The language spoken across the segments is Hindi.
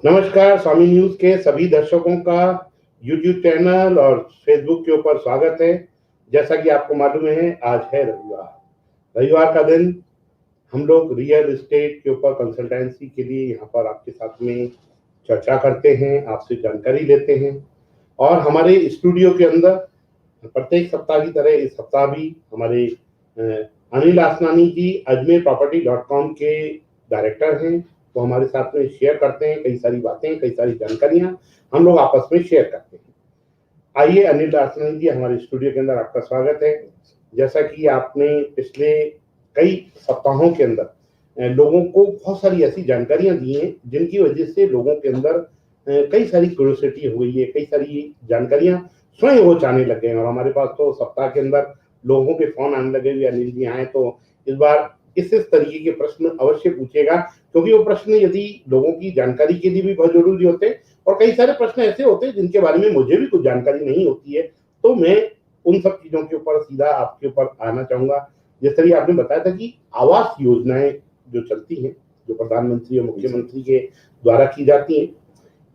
नमस्कार, स्वामी न्यूज़ के सभी दर्शकों का यूट्यूब चैनल और फेसबुक के ऊपर स्वागत है। जैसा कि आपको मालूम है, आज है रविवार। रविवार का दिन हम लोग रियल एस्टेट के ऊपर कंसल्टेंसी के लिए यहाँ पर आपके साथ में चर्चा करते हैं, आपसे जानकारी लेते हैं और हमारे स्टूडियो के अंदर प्रत्येक सप्ताह की तरह इस सप्ताह भी हमारे Anil Asnani ji Ajmer property dot com के डायरेक्टर हैं। वो हमारे साथ में शेयर करते हैं कई सारी बातें, कई सारी जानकारियां हम लोग आपस में शेयर करते हैं। आइए अनिल आसनानी जी, हमारे स्टूडियो के अंदर आपका स्वागत है। जैसा कि आपने पिछले कई सप्ताहों के अंदर लोगों को बहुत सारी ऐसी जानकारियां दी हैं जिनकी वजह से लोगों के अंदर कई सारी क्यूरियोसिटी हो गई है, कई सारी जानकारियां स्वयं वो चाहने लग गए हैं। और हमारे पास तो सप्ताह के अंदर लोगों के फोन आने लगे हुए, अनिल जी आए तो इस बार इस तरीके के प्रश्न अवश्य पूछेगा, क्योंकि वो प्रश्न यदि लोगों की जानकारी के लिए भी बहुत जरूरी होते हैं और कई सारे प्रश्न ऐसे होते हैं जिनके बारे में मुझे भी कुछ जानकारी नहीं होती है। तो मैं उन सब चीजों के ऊपर सीधा आपके ऊपर आना चाहूंगा। जिस तरह आपने बताया था कि आवास योजनाएं जो चलती हैं, जो प्रधानमंत्री और मुख्यमंत्री के द्वारा की जाती हैं,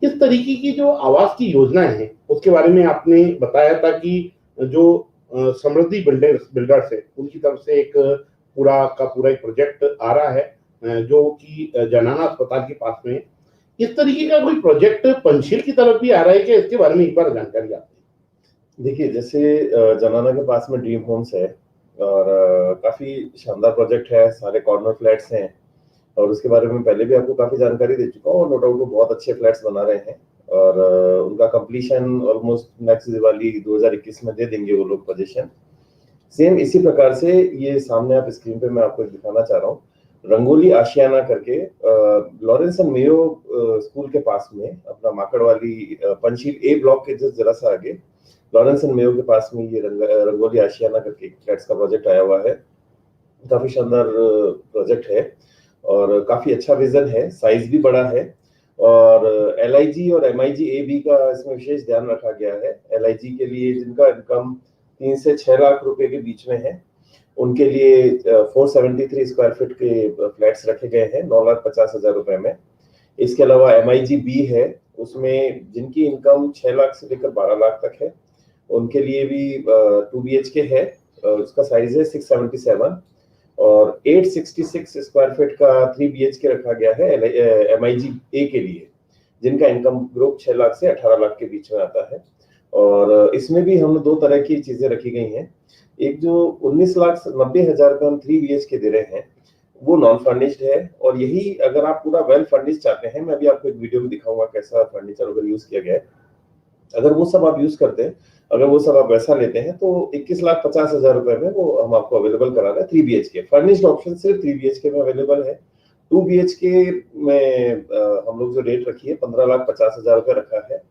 इस तरीके की जो आवास की योजनाएं हैं उसके बारे में आपने बताया था कि जो समृद्धि बिल्डर्स है उनकी तरफ से एक पूरा का पूरा एक प्रोजेक्ट आ रहा है, जो कि जनाना अस्पताल के पास में है। इस तरीके का कोई प्रोजेक्ट पंचशील की तरफ भी आ रहा है कि इसके बारे में एक बार जानकारी आप देखिए, जैसे जनाना के पास में ड्रीम होम्स है और काफ़ी शानदार प्रोजेक्ट है, सारे कॉर्नर फ्लैट्स हैं और उसके बारे में पहले भी आपको काफ़ी जानकारी दे चुका हूँ और नो डाउट वो बहुत अच्छे फ्लैट्स बना रहे हैं और उनका कंप्लीशन ऑलमोस्ट नेक्स्ट दिवाली 2021 में दे देंगे वो लोग पोजीशन। सेम इसी प्रकार से ये सामने आप स्क्रीन पे मैं आपको दिखाना चाह रहा हूँ, रंगोली आशियाना करके लॉरेंस एंड मेयो स्कूल के पास में अपना माकड़वाली पंचशील ए ब्लॉक के जस्ट जरा सा आगे लॉरेंस एंड मेयो के पास में ये रंगोली आशियाना करके फ्लैट्स का प्रोजेक्ट आया हुआ है। काफी शानदार प्रोजेक्ट है और काफी अच्छा विजन है, साइज भी बड़ा है और एलआईजी और एमआईजी ए बी का इसमें विशेष ध्यान रखा गया है। एलआईजी के लिए जिनका इनकम 3 से 6 लाख रुपए के बीच में है, उनके लिए 473 स्क्वायर फीट के फ्लैट्स रखे गए हैं 9,50,000 रुपए में। इसके अलावा एमआईजी बी है, उसमें जिनकी इनकम 6 लाख से लेकर 12 लाख तक है, उनके लिए भी 2 BHK है। उसका साइज है 677 और 866 स्क्वायर फीट का 3 BHK रखा गया है एमआईजी ए के लिए, जिनका इनकम ग्रुप 6 लाख से 18 लाख के बीच में आता है। और इसमें भी हम दो तरह की चीजें रखी गई हैं। एक जो 19,90,000 रुपए हम 3 BHK दे रहे हैं, वो नॉन फर्निश्ड है और यही अगर आप पूरा वेल फर्निश्ड चाहते हैं, मैं भी आपको एक वीडियो में दिखाऊंगा कैसा फर्नीचर अगर यूज किया गया है। अगर वो सब आप यूज करते हैं, अगर वो सब आप वैसा लेते हैं तो 21,50,000 रुपए में वो हम आपको अवेलेबल करा रहे हैं 3 BHK। फर्निश्ड ऑप्शन सिर्फ 3 BHK में अवेलेबल है। 2 BHK में हम लोग जो रेट रखी है 15,50,000 रुपए रखा है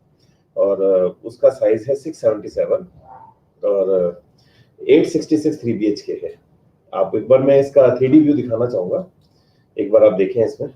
और उसका साइज है 677 और 866 3 BHK है। आप एक बार मैं इसका 3D व्यू दिखाना चाहूंगा, एक बार आप देखें इसमें।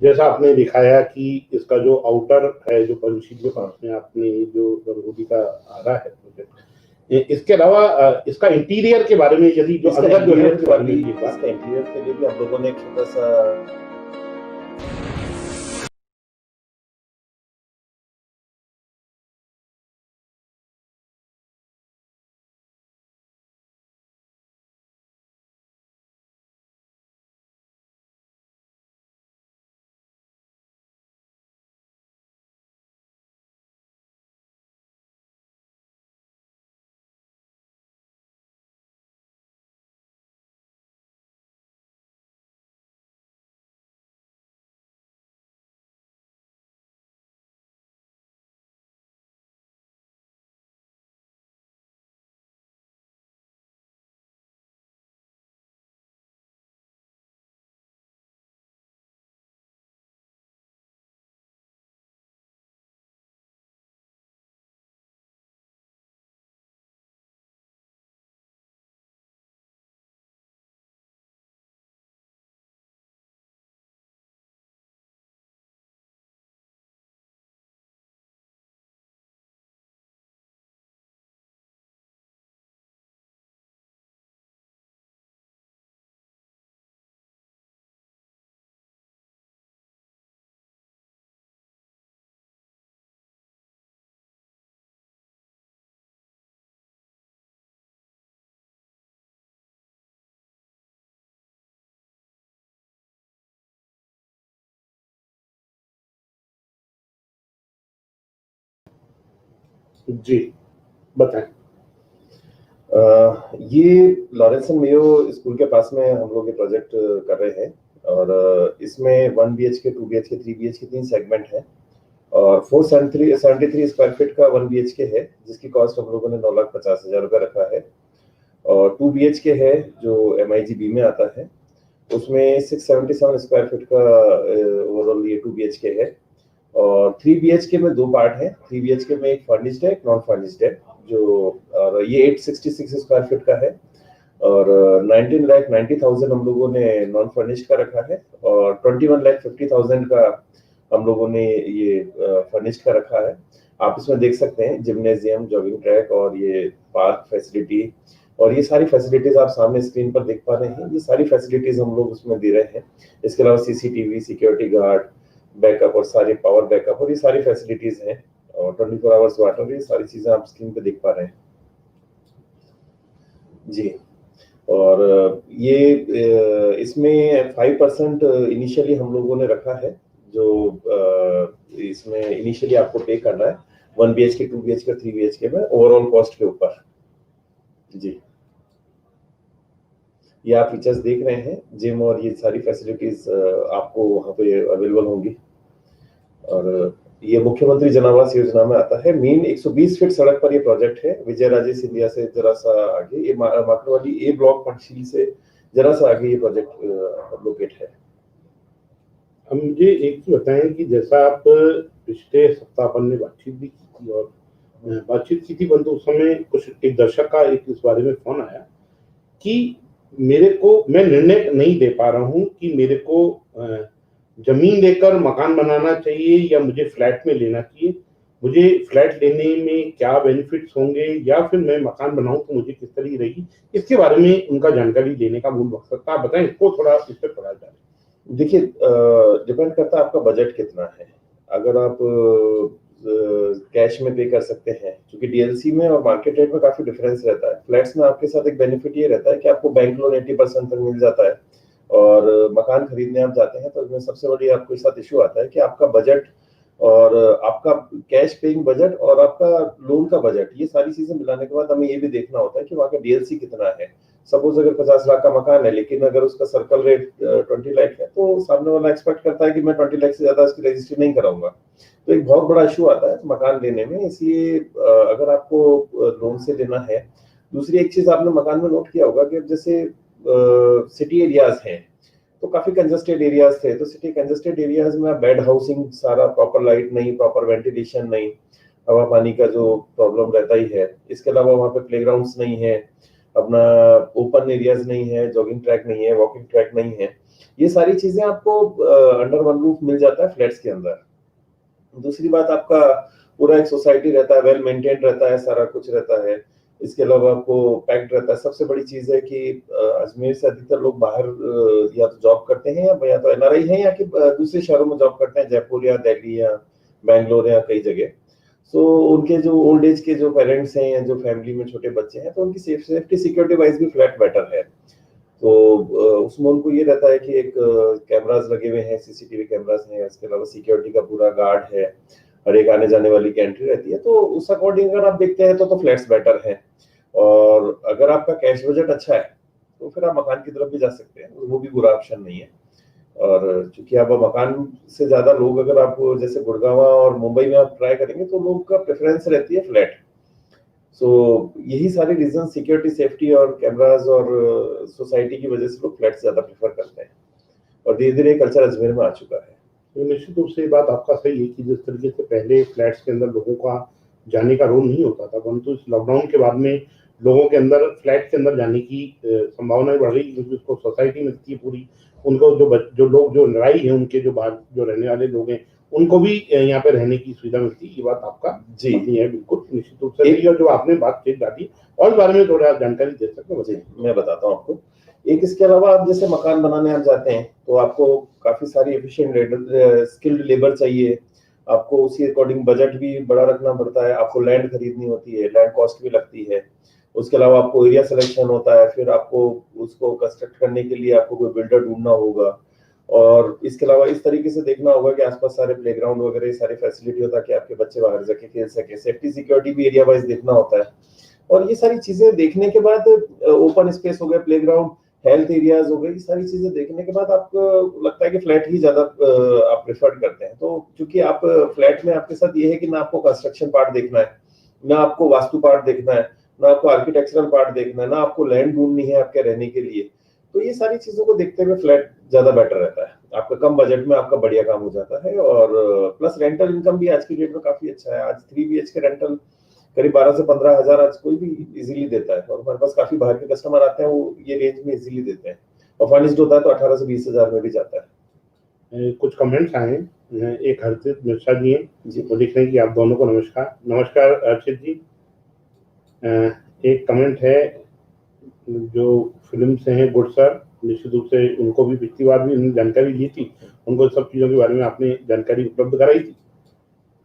जैसा आपने दिखाया कि इसका जो आउटर है, जो पंचशील के पास में आपने जो रंगोली का आ रहा है प्रोजेक्ट, इसके अलावा इसका इंटीरियर के बारे में, यदि जो अंदर जो है उसके बारे में इसका इंटीरियर के लिए भी हम लोगों ने एक छोटा सा जी बताएं। ये लॉरेंस एंड मेयो स्कूल के पास में हम लोग ये प्रोजेक्ट कर रहे हैं और इसमें 1 BHK, 2 BHK, 3 BHK 3 सेगमेंट है और 473 स्क्वायर फीट का 1 BHK है, जिसकी कॉस्ट हम लोगों ने 9,50,000 रुपये रखा है। और 2 BHK है जो MIGB में आता है, उसमें 677 स्क्वायर फीट का ओवरऑल ये 2 BHK है। और 3 BHK में दो पार्ट है। 3 BHK में एक फर्निश्ड है, एक नॉन फर्निश्ड है, जो और ये 866 स्क्वायर फीट का है और 19,90,000 हम लोगों ने नॉन फर्निश्ड का रखा है और 21,50,000 का हम लोगों ने ये फर्निश्ड का रखा है। आप इसमें देख सकते हैं जिम्नेजियम, जॉगिंग ट्रैक और ये पार्क फैसिलिटी और ये सारी फैसिलिटीज आप सामने स्क्रीन पर देख पा रहे हैं। ये सारी फैसिलिटीज हम लोग उसमें दे रहे हैं। इसके अलावा CCTV, सिक्योरिटी गार्ड, बैकअप और सारे पावर बैकअप और ये सारी फैसिलिटीज हैं और 24 आवर्स वाटर, ये सारी चीजें आप स्क्रीन पे देख पा रहे हैं जी। और ये इसमें 5% इनिशियली हम लोगों ने रखा है, जो इसमें इनिशियली आपको पे करना है 1 BHK, 2 BHK, 3 BHK में ओवरऑल कॉस्ट के ऊपर जी। ये आप फीचर्स देख रहे हैं, जिम और ये सारी फैसिलिटीज आपको वहाँ पे अवेलेबल होंगी। और ये मुख्यमंत्री जन आवास योजना में आता है। मेन 120 फीट सड़क पर ये प्रोजेक्ट है, विजय राजे सिंधिया से जरा सा आगे, ये माकड़वाली A ब्लॉक पंचशील से जरा सा आगे ये प्रोजेक्ट लोकेट है। अब मुझे एक चीज बताएं कि जैसा आप पिछले सप्ताह अपन ने बातचीत भी की थी और बातचीत की थी, परंतु उस समय कुछ एक दर्शक का एक इस बारे में फोन आया कि मैं निर्णय नहीं दे पा रहा हूँ कि मेरे को जमीन लेकर मकान बनाना चाहिए या मुझे फ्लैट में लेना चाहिए, मुझे फ्लैट लेने में क्या बेनिफिट्स होंगे या फिर मैं मकान बनाऊं तो मुझे किस तरह रहेगी, इसके बारे में उनका जानकारी लेने का मूल मकसद था। आप बताएं, इसको थोड़ा इस पर पढ़ा जाए। देखिए, डिपेंड करता है आपका बजट कितना है। अगर आप कैश में पे कर सकते हैं, क्योंकि DLC में और मार्केट रेट में काफी डिफरेंस रहता है। फ्लैट्स में आपके साथ एक बेनिफिट ये रहता है कि आपको बैंक लोन 80% तक मिल जाता है और मकान खरीदने आप जाते हैं तो इसमें सबसे बड़ी आपके साथ इशू आता है कि आपका बजट और आपका कैश पेइंग बजट और आपका लोन का बजट, ये सारी चीजें मिलाने के बाद हमें ये भी देखना होता है कि वहाँ का DLC कितना है। सपोज अगर 50 लाख का मकान है लेकिन अगर उसका सर्कल रेट 20 लाख है तो सामने वाला एक्सपेक्ट करता है कि मैं 20 लाख से ज्यादा इसकी रजिस्ट्री नहीं कराऊंगा, तो एक बहुत बड़ा इशू आता है मकान लेने में। इसलिए अगर आपको लोन से लेना है। दूसरी एक चीज आपने मकान में नोट किया होगा कि जैसे सिटी एरियाज हैं तो काफी कंजेस्टेड एरियाज थे, तो सिटी कंजेस्टेड एरियाज में बेड हाउसिंग, सारा प्रॉपर लाइट नहीं, प्रॉपर वेंटिलेशन नहीं, हवा पानी का जो प्रॉब्लम रहता ही है। इसके अलावा वहाँ पे प्लेग्राउंड्स नहीं है अपना ओपन एरियाज नहीं है, जॉगिंग ट्रैक नहीं है, वॉकिंग ट्रैक नहीं है। ये सारी चीजें आपको अंडर वन रूफ मिल जाता है फ्लैट्स के अंदर। दूसरी बात, आपका पूरा एक सोसाइटी रहता है, वेल मेंटेन्ड रहता है, सारा कुछ रहता है। इसके अलावा आपको पैक्ड रहता है। सबसे बड़ी चीज है कि अजमेर से अधिकतर लोग बाहर या तो जॉब करते हैं या तो एनआरआई हैं या कि दूसरे शहरों में जॉब करते हैं, जयपुर या दिल्ली या बैंगलोर या कई जगह। सो उनके जो ओल्ड एज के जो पेरेंट्स हैं या जो फैमिली में छोटे बच्चे हैं, तो उनकी सेफ्टी सिक्योरिटी वाइज भी फ्लैट बेटर है। तो उसमें उनको ये रहता है कि एक कैमरास लगे हुए हैं, सीसीटीवी कैमरास हैं, इसके अलावा सिक्योरिटी का पूरा गार्ड है, हर एक आने जाने वाली की एंट्री रहती है। तो उस अकॉर्डिंग अगर आप देखते हैं तो फ्लैट्स बेटर है। और अगर आपका कैश बजट अच्छा है तो फिर आप मकान की तरफ भी जा सकते हैं, वो भी बुरा ऑप्शन नहीं है। और चूंकि आप मकान से ज्यादा लोग, अगर आप जैसे गुड़गांव और मुंबई में आप ट्राई करेंगे तो लोग का प्रेफरेंस रहती है फ्लैट। सो यही सारे रीजन, सिक्योरिटी, सेफ्टी और कैमरास और सोसाइटी की वजह से लोग फ्लैट ज्यादा प्रेफर करते हैं। और धीरे धीरे कल्चर अजमेर में आ चुका है। तो निश्चित रूप से ये बात आपका सही है कि जिस तरीके से पहले फ्लैट्स के अंदर लोगों का जाने का रोल नहीं होता था, परंतु इस लॉकडाउन के बाद में लोगों के अंदर फ्लैट के अंदर जाने की संभावनाएं बढ़ रही, क्योंकि उसको सोसाइटी मिलती है पूरी। उनको जो लोग जो लड़ाई है, उनके जो बाहर जो रहने वाले लोग हैं, उनको भी यहाँ पे रहने की सुविधा मिलती है। ये बात आपका जी नहीं है, बिल्कुल निश्चित रूप से। और जो आपने बात की डाली, और इस बारे में थोड़ा जानकारी दे सकते हो? जी, मैं बताता हूँ आपको। एक इसके अलावा आप जैसे मकान बनाने आप जाते हैं तो आपको काफी सारी एफिशिएंट स्किल्ड लेबर चाहिए। आपको उसी अकॉर्डिंग बजट भी बड़ा रखना पड़ता है। आपको लैंड खरीदनी होती है, लैंड कॉस्ट भी लगती है। उसके अलावा आपको एरिया सिलेक्शन होता है, फिर आपको उसको कंस्ट्रक्ट करने के लिए आपको कोई बिल्डर ढूंढना होगा। और इसके अलावा इस तरीके से देखना होगा कि आसपास सारे प्लेग्राउंड वगैरह सारी फैसिलिटी हो ताकि आपके बच्चे बाहर जाके खेल सके। सेफ्टी सिक्योरिटी भी एरिया वाइज देखना होता है। और ये सारी चीजें देखने के बाद, ओपन स्पेस हो गया, प्लेग्राउंड, हेल्थ एरियाज हो गए, ये सारी चीजें देखने के बाद आपको लगता है कि फ्लैट ही ज्यादा आप प्रेफर करते हैं। तो क्योंकि आप फ्लैट में आपके साथ ये है कि ना आपको कंस्ट्रक्शन पार्ट देखना है, ना आपको वास्तु पार्ट देखना है, ना आपको आर्किटेक्चरल पार्ट देखना है, ना आपको लैंड ढूंढनी है आपके रहने के लिए। तो ये सारी चीजों को देखते हुए फ्लैट ज्यादा बेटर रहता है। आपका कम बजट में आपका बढ़िया काम हो जाता है। और प्लस रेंटल इनकम भी आज की डेट में काफी अच्छा है। आज 3 BHK रेंटल करीब 12 से 15 हजार आज कोई भी इजीली देता है। और हमारे पास काफी बाहर के कस्टमर आते हैं, वो ये रेंज में इजीली देते हैं। और फर्निश्ड होता है तो 18 से 20 हजार में भी जाता है। कुछ कमेंट्स आए हैं। एक हर्षित मिश्रा जी हैं, जी, वो लिख रहे हैं कि आप दोनों को नमस्कार। नमस्कार हर्षित जी। एक कमेंट है जो फिल्म से हैं, गुड सर, निश्चित रूप से उनको भी पिछली बार भी उन्होंने जानकारी दी थी, उनको सब चीज़ों के बारे में आपने जानकारी उपलब्ध कराई थी।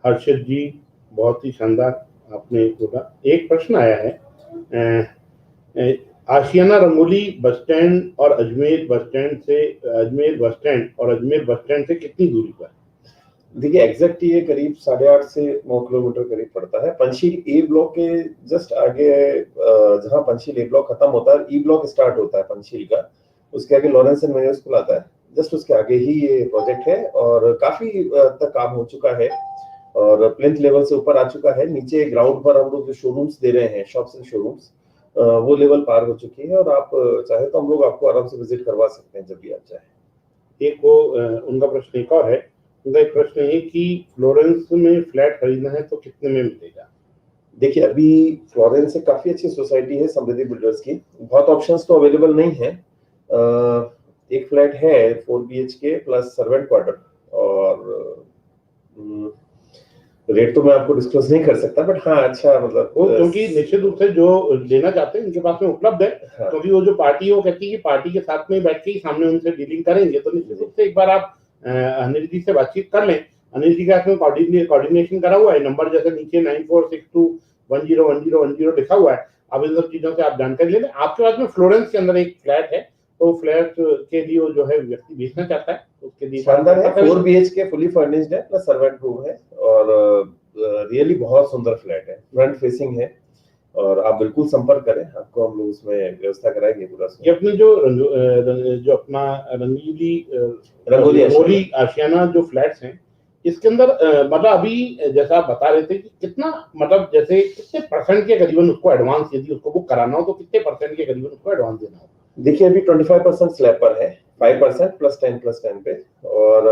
हर्षित जी, बहुत ही शानदार आपने बोला। एक प्रश्न आया है, आशियाना रंगोली बस स्टैंड और अजमेर बस स्टैंड से कितनी दूरी पर? देखिए एग्जैक्ट ये करीब 8.5 से 9 किलोमीटर करीब पड़ता है। पंचशील ए ब्लॉक के जस्ट आगे, जहाँ पंचशील ए ब्लॉक खत्म होता है, ई ब्लॉक स्टार्ट होता है पंचशील का, उसके आगे लॉरेंस एंड मेजर स्कूल आता है, जस्ट उसके आगे ही ये प्रोजेक्ट है। और काफी तक काम हो चुका है और प्लिंथ लेवल से ऊपर आ चुका है। नीचे ग्राउंड पर हम लोग जो शोरूम्स दे रहे हैं, शॉप्स एंड शोरूम्स, वो लेवल पार हो चुकी है। और आप चाहे तो हम लोग आपको आराम से विजिट करवा सकते हैं जब भी आप चाहें। एक वो उनका प्रश्न एक और है। उनका एक प्रश्न है कि फ्लोरेंस में फ्लैट खरीदना है तो कितने में मिलेगा? देखिए अभी फ्लोरेंस से काफी अच्छी सोसाइटी है समृद्धि बिल्डर्स की। बहुत ऑप्शंस तो अवेलेबल नहीं है। एक फ्लैट है 4 BHK प्लस सर्वेंट क्वार्टर। और रेट तो मैं आपको डिस्क्लोज नहीं कर सकता, बट हाँ अच्छा, मतलब वो क्योंकि निश्चित रूप से जो लेना चाहते हैं उनके पास में उपलब्ध है। हाँ। क्योंकि वो जो पार्टी है वो कहती है कि पार्टी के साथ में बैठ के ही सामने उनसे डीलिंग करेंगे। तो निश्चित रूप से एक बार आप अनिल जी से बातचीत कर लें। अनिल जी के हाथ में कोऑर्डिनेशन करा हुआ है, नंबर जैसे नीचे 9462101010 लिखा हुआ है। अब इन सब चीजों से आप जानकारी ले लें। आपके पास में फ्लोरेंस के अंदर एक फ्लैट है, तो फ्लैट के लिए वो जो है व्यक्ति बेचना चाहता है, उसके लिए शानदार है। 4 BHK फुली फर्निश्ड है, प्लस सर्वेंट रूम है। और रियली बहुत सुंदर फ्लैट है, फ्रंट फेसिंग है। और आप बिल्कुल संपर्क करें, आपको हम लोग उसमें व्यवस्था कराएंगे पूरा। ये अपनी जो अपना रंगोली आशियाना जो फ्लैट्स हैं, इसके अंदर मतलब अभी जैसा आप बता रहे थे कि कितना, मतलब जैसे कितने परसेंट के करीबन उसको एडवांस, यदि उसको बुक कराना हो तो कितने परसेंट के करीबन उसको एडवांस देना हो? देखिए अभी 25% स्लैब पर है, 5% +10 पे। और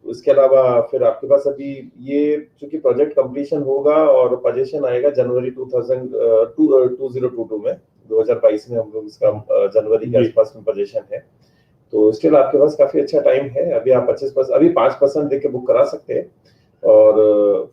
उसके अलावा फिर आपके पास अभी ये चूंकि प्रोजेक्ट कंप्लीशन होगा और पोजीशन आएगा जनवरी 2022 में, 2022 में हम लोग इसका जनवरी के जी। आसपास में पोजीशन है, तो स्टिल आपके पास काफी अच्छा टाइम है। अभी आप 25% अभी 5% देके बुक करा सकते हैं, और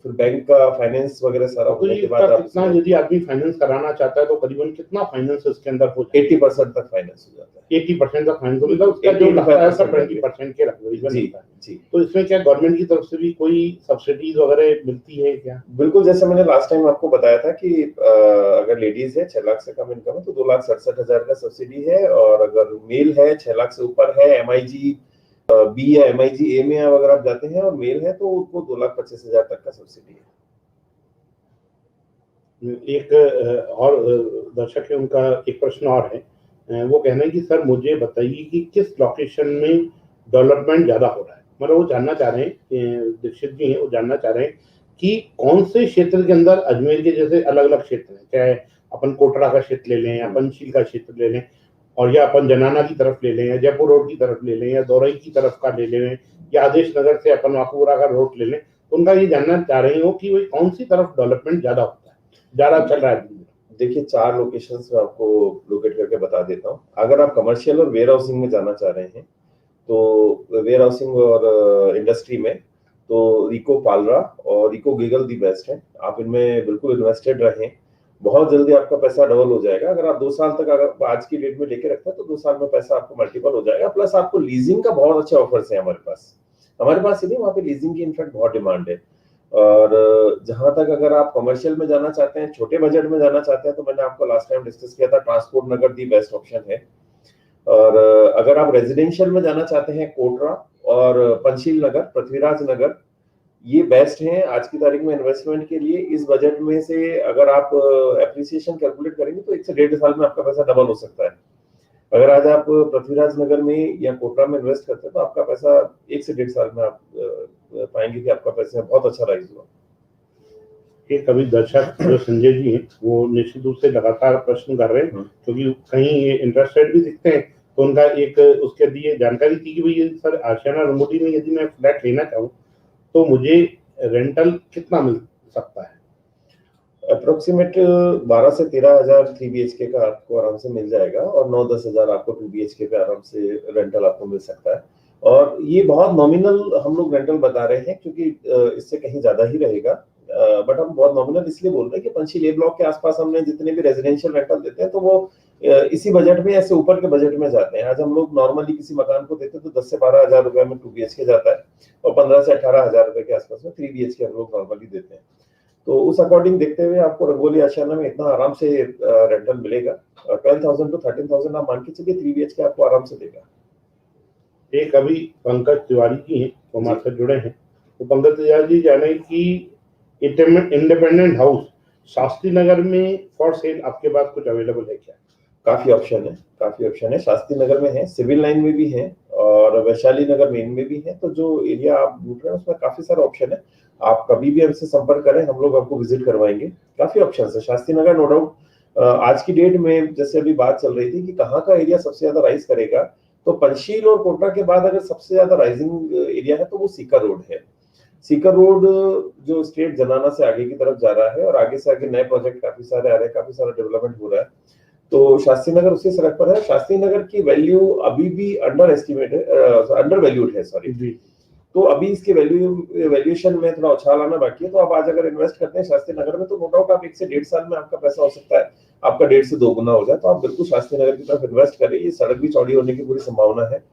फिर बैंक का फाइनेंस वगैरह सारा तो होने ये के इसका बाद आप कितना, इसमें यदि आदमी फाइनेंस कराना चाहता है तो करीबन कितना फाइनेंस इसके अंदर हो जाए? 80% तक फाइनेंस हो जाता है। 80% का फाइनेंस, मतलब उसका जो 80 लगता है उसका 85% 20% के लगभग जी लगता है। जी तो इसमें क्या गवर्नमेंट की तरफ से भी कोई सब्सिडीज वगैरह मिलती है क्या? बिल्कुल, जैसे मैंने लास्ट टाइम आपको बताया था कि अगर लेडीज है 6 लाख से कम इनकम है तो 2,67,000 का सब्सिडी है, और अगर मेल है 6 लाख से ऊपर है, MIG बी या MIG ए में अगर आप जाते हैं और मेल है तो उनको 2,25,000 तक का सब्सिडी है। एक और दर्शक है, उनका एक प्रश्न और है। वो कह रहे हैं कि सर मुझे बताइए कि किस लोकेशन में डेवलपमेंट ज्यादा हो रहा है। मतलब वो जानना चाह रहे हैं, दीक्षित जी हैं, वो जानना चाह रहे हैं कि कौन से क्षेत्र के अंदर, अजमेर के जैसे अलग अलग क्षेत्र हैं, चाहे अपन कोटरा का क्षेत्र ले लें या पंचशील का क्षेत्र ले लें, और या अपन जनाना की तरफ ले लें, या जयपुर रोड की तरफ ले लें, या दौरई की तरफ का ले लें, या आदेश नगर से अपन वाकुपुरा का रोड ले लें, तो उनका ये जानना चाह रही हो कि वही कौन सी तरफ डेवलपमेंट ज्यादा होता है, ज्यादा चल रहा है। देखिए 4 लोकेशंस में आपको लोकेट करके बता देता हूँ। अगर आप कमर्शियल और वेयर हाउसिंग में जाना चाह रहे हैं तो वेयर हाउसिंग और इंडस्ट्री में तो रिको पालरा और रिको गिगल दी बेस्ट है। आप इनमें बिल्कुल इन्वेस्टेड रहें, बहुत जल्दी आपका पैसा डबल हो जाएगा। अगर आप 2 साल तक अगर आज की डेट में लेके रखते हैं तो 2 साल में पैसा आपको मल्टीपल हो जाएगा। प्लस आपको लीजिंग का बहुत अच्छे ऑफर्स है हमारे पास ही नहीं, वहाँ पे लीजिंग की इनफैक्ट बहुत डिमांड है। और जहां तक अगर आप कमर्शियल में जाना चाहते हैं, छोटे बजट में जाना चाहते हैं, तो मैंने आपको लास्ट टाइम डिस्कस किया था, transport Nagar the best option है। और अगर आप रेजिडेंशियल में जाना चाहते हैं, कोटरा और पंचशील नगर, पृथ्वीराज नगर, ये बेस्ट हैं आज की तारीख में इन्वेस्टमेंट के लिए। इस बजट में से अगर आप एप्रिसिएशन कैलकुलेट करेंगे तो 1 से 1.5 साल में आपका पैसा डबल हो सकता है। अगर आज आप पृथ्वीराज नगर में या कोटरा में इन्वेस्ट करते हैं तो आपका पैसा 1 से 1.5 साल में आप पाएंगे कि आपका पैसा बहुत अच्छा राइज हुआ। एक अभी दर्शक जो संजय जी हैं वो निश्चित रूप से लगातार प्रश्न कर रहे हैं, क्योंकि कहीं ये इंटरेस्टेड भी दिखते हैं, तो उनका एक उसके लिए जानकारी थी कि भाई सर आशियाना रंगोली में यदि मैं फ्लैट लेना चाहूँ तो मुझे रेंटल कितना मिल सकता है? अप्रोक्सीमेट 12 से 13,000 3 BHK का आपको आराम से मिल जाएगा, और 9-10 हजार आपको 2 BHK पे आराम से रेंटल आपको मिल सकता है। और ये बहुत नॉमिनल हम लोग रेंटल बता रहे हैं, क्योंकि इससे कहीं ज्यादा ही रहेगा, बट हम बहुत नॉमिनल इसलिए बोल रहे हैं कि पंचशील ए ब्लॉक के आसपास हमने जितने भी रेजिडेंशियल रेंटल देते हैं तो वो इसी बजट में, ऐसे ऊपर के बजट में जाते हैं। आज हम लोग नॉर्मली किसी मकान को देते हैं तो 10 से 12 हजार रुपए में 2 BHK जाता है, और 15 से 18 हजार रुपए के आसपास में 3 BHK हम लोग नॉर्मली देते हैं। तो उस अकॉर्डिंग देखते हुए आपको रंगोली आशियाना में इतना आराम से रेंटल मिलेगा। 12,000 to 13,000 आप मान के चलिए 3 BHK आपको आराम से देगा। एक अभी पंकज तिवारी जी हैं, वो हमारे साथ जुड़े हैं। तो पंकज तिवारी जी जाने की इंडिपेंडेंट हाउस शास्त्री नगर में फॉर सेल आपके पास कुछ अवेलेबल है क्या? काफी ऑप्शन है। शास्त्री नगर में है, सिविल लाइन में भी है, और वैशाली नगर मेन में भी है। तो जो एरिया आप ढूंढ रहे हैं उसमें काफी सारा ऑप्शन है। आप कभी भी हमसे संपर्क करें, हम लोग आपको विजिट करवाएंगे। काफी ऑप्शन है शास्त्री नगर, नो डाउट। आज की डेट में जैसे अभी बात चल रही थी कि कहाँ का एरिया सबसे ज्यादा राइज करेगा, तो पंचशील और कोटरा के बाद अगर सबसे ज्यादा राइजिंग एरिया है तो वो सीकर रोड है। सीकर रोड जो स्टेट जनाना से आगे की तरफ जा रहा है, और आगे से आगे नए प्रोजेक्ट काफी सारे आ रहे हैं, काफी सारा डेवलपमेंट हो रहा है। तो शास्त्री नगर उसी सड़क पर है। शास्त्री नगर की वैल्यू अभी भी अंडर वैल्यूड है, सॉरी। तो अभी इसके वैल्यूएशन में थोड़ा उछाल आना बाकी है। तो आप आज अगर इन्वेस्ट करते हैं शास्त्री नगर में तो नो डाउट आप 1 से 1.5 साल में आपका पैसा हो सकता है आपका 1.5 से 2 गुना हो जाए। तो आप बिल्कुल शास्त्री नगर की तरफ इन्वेस्ट करें। ये सड़क भी चौड़ी होने की पूरी संभावना है,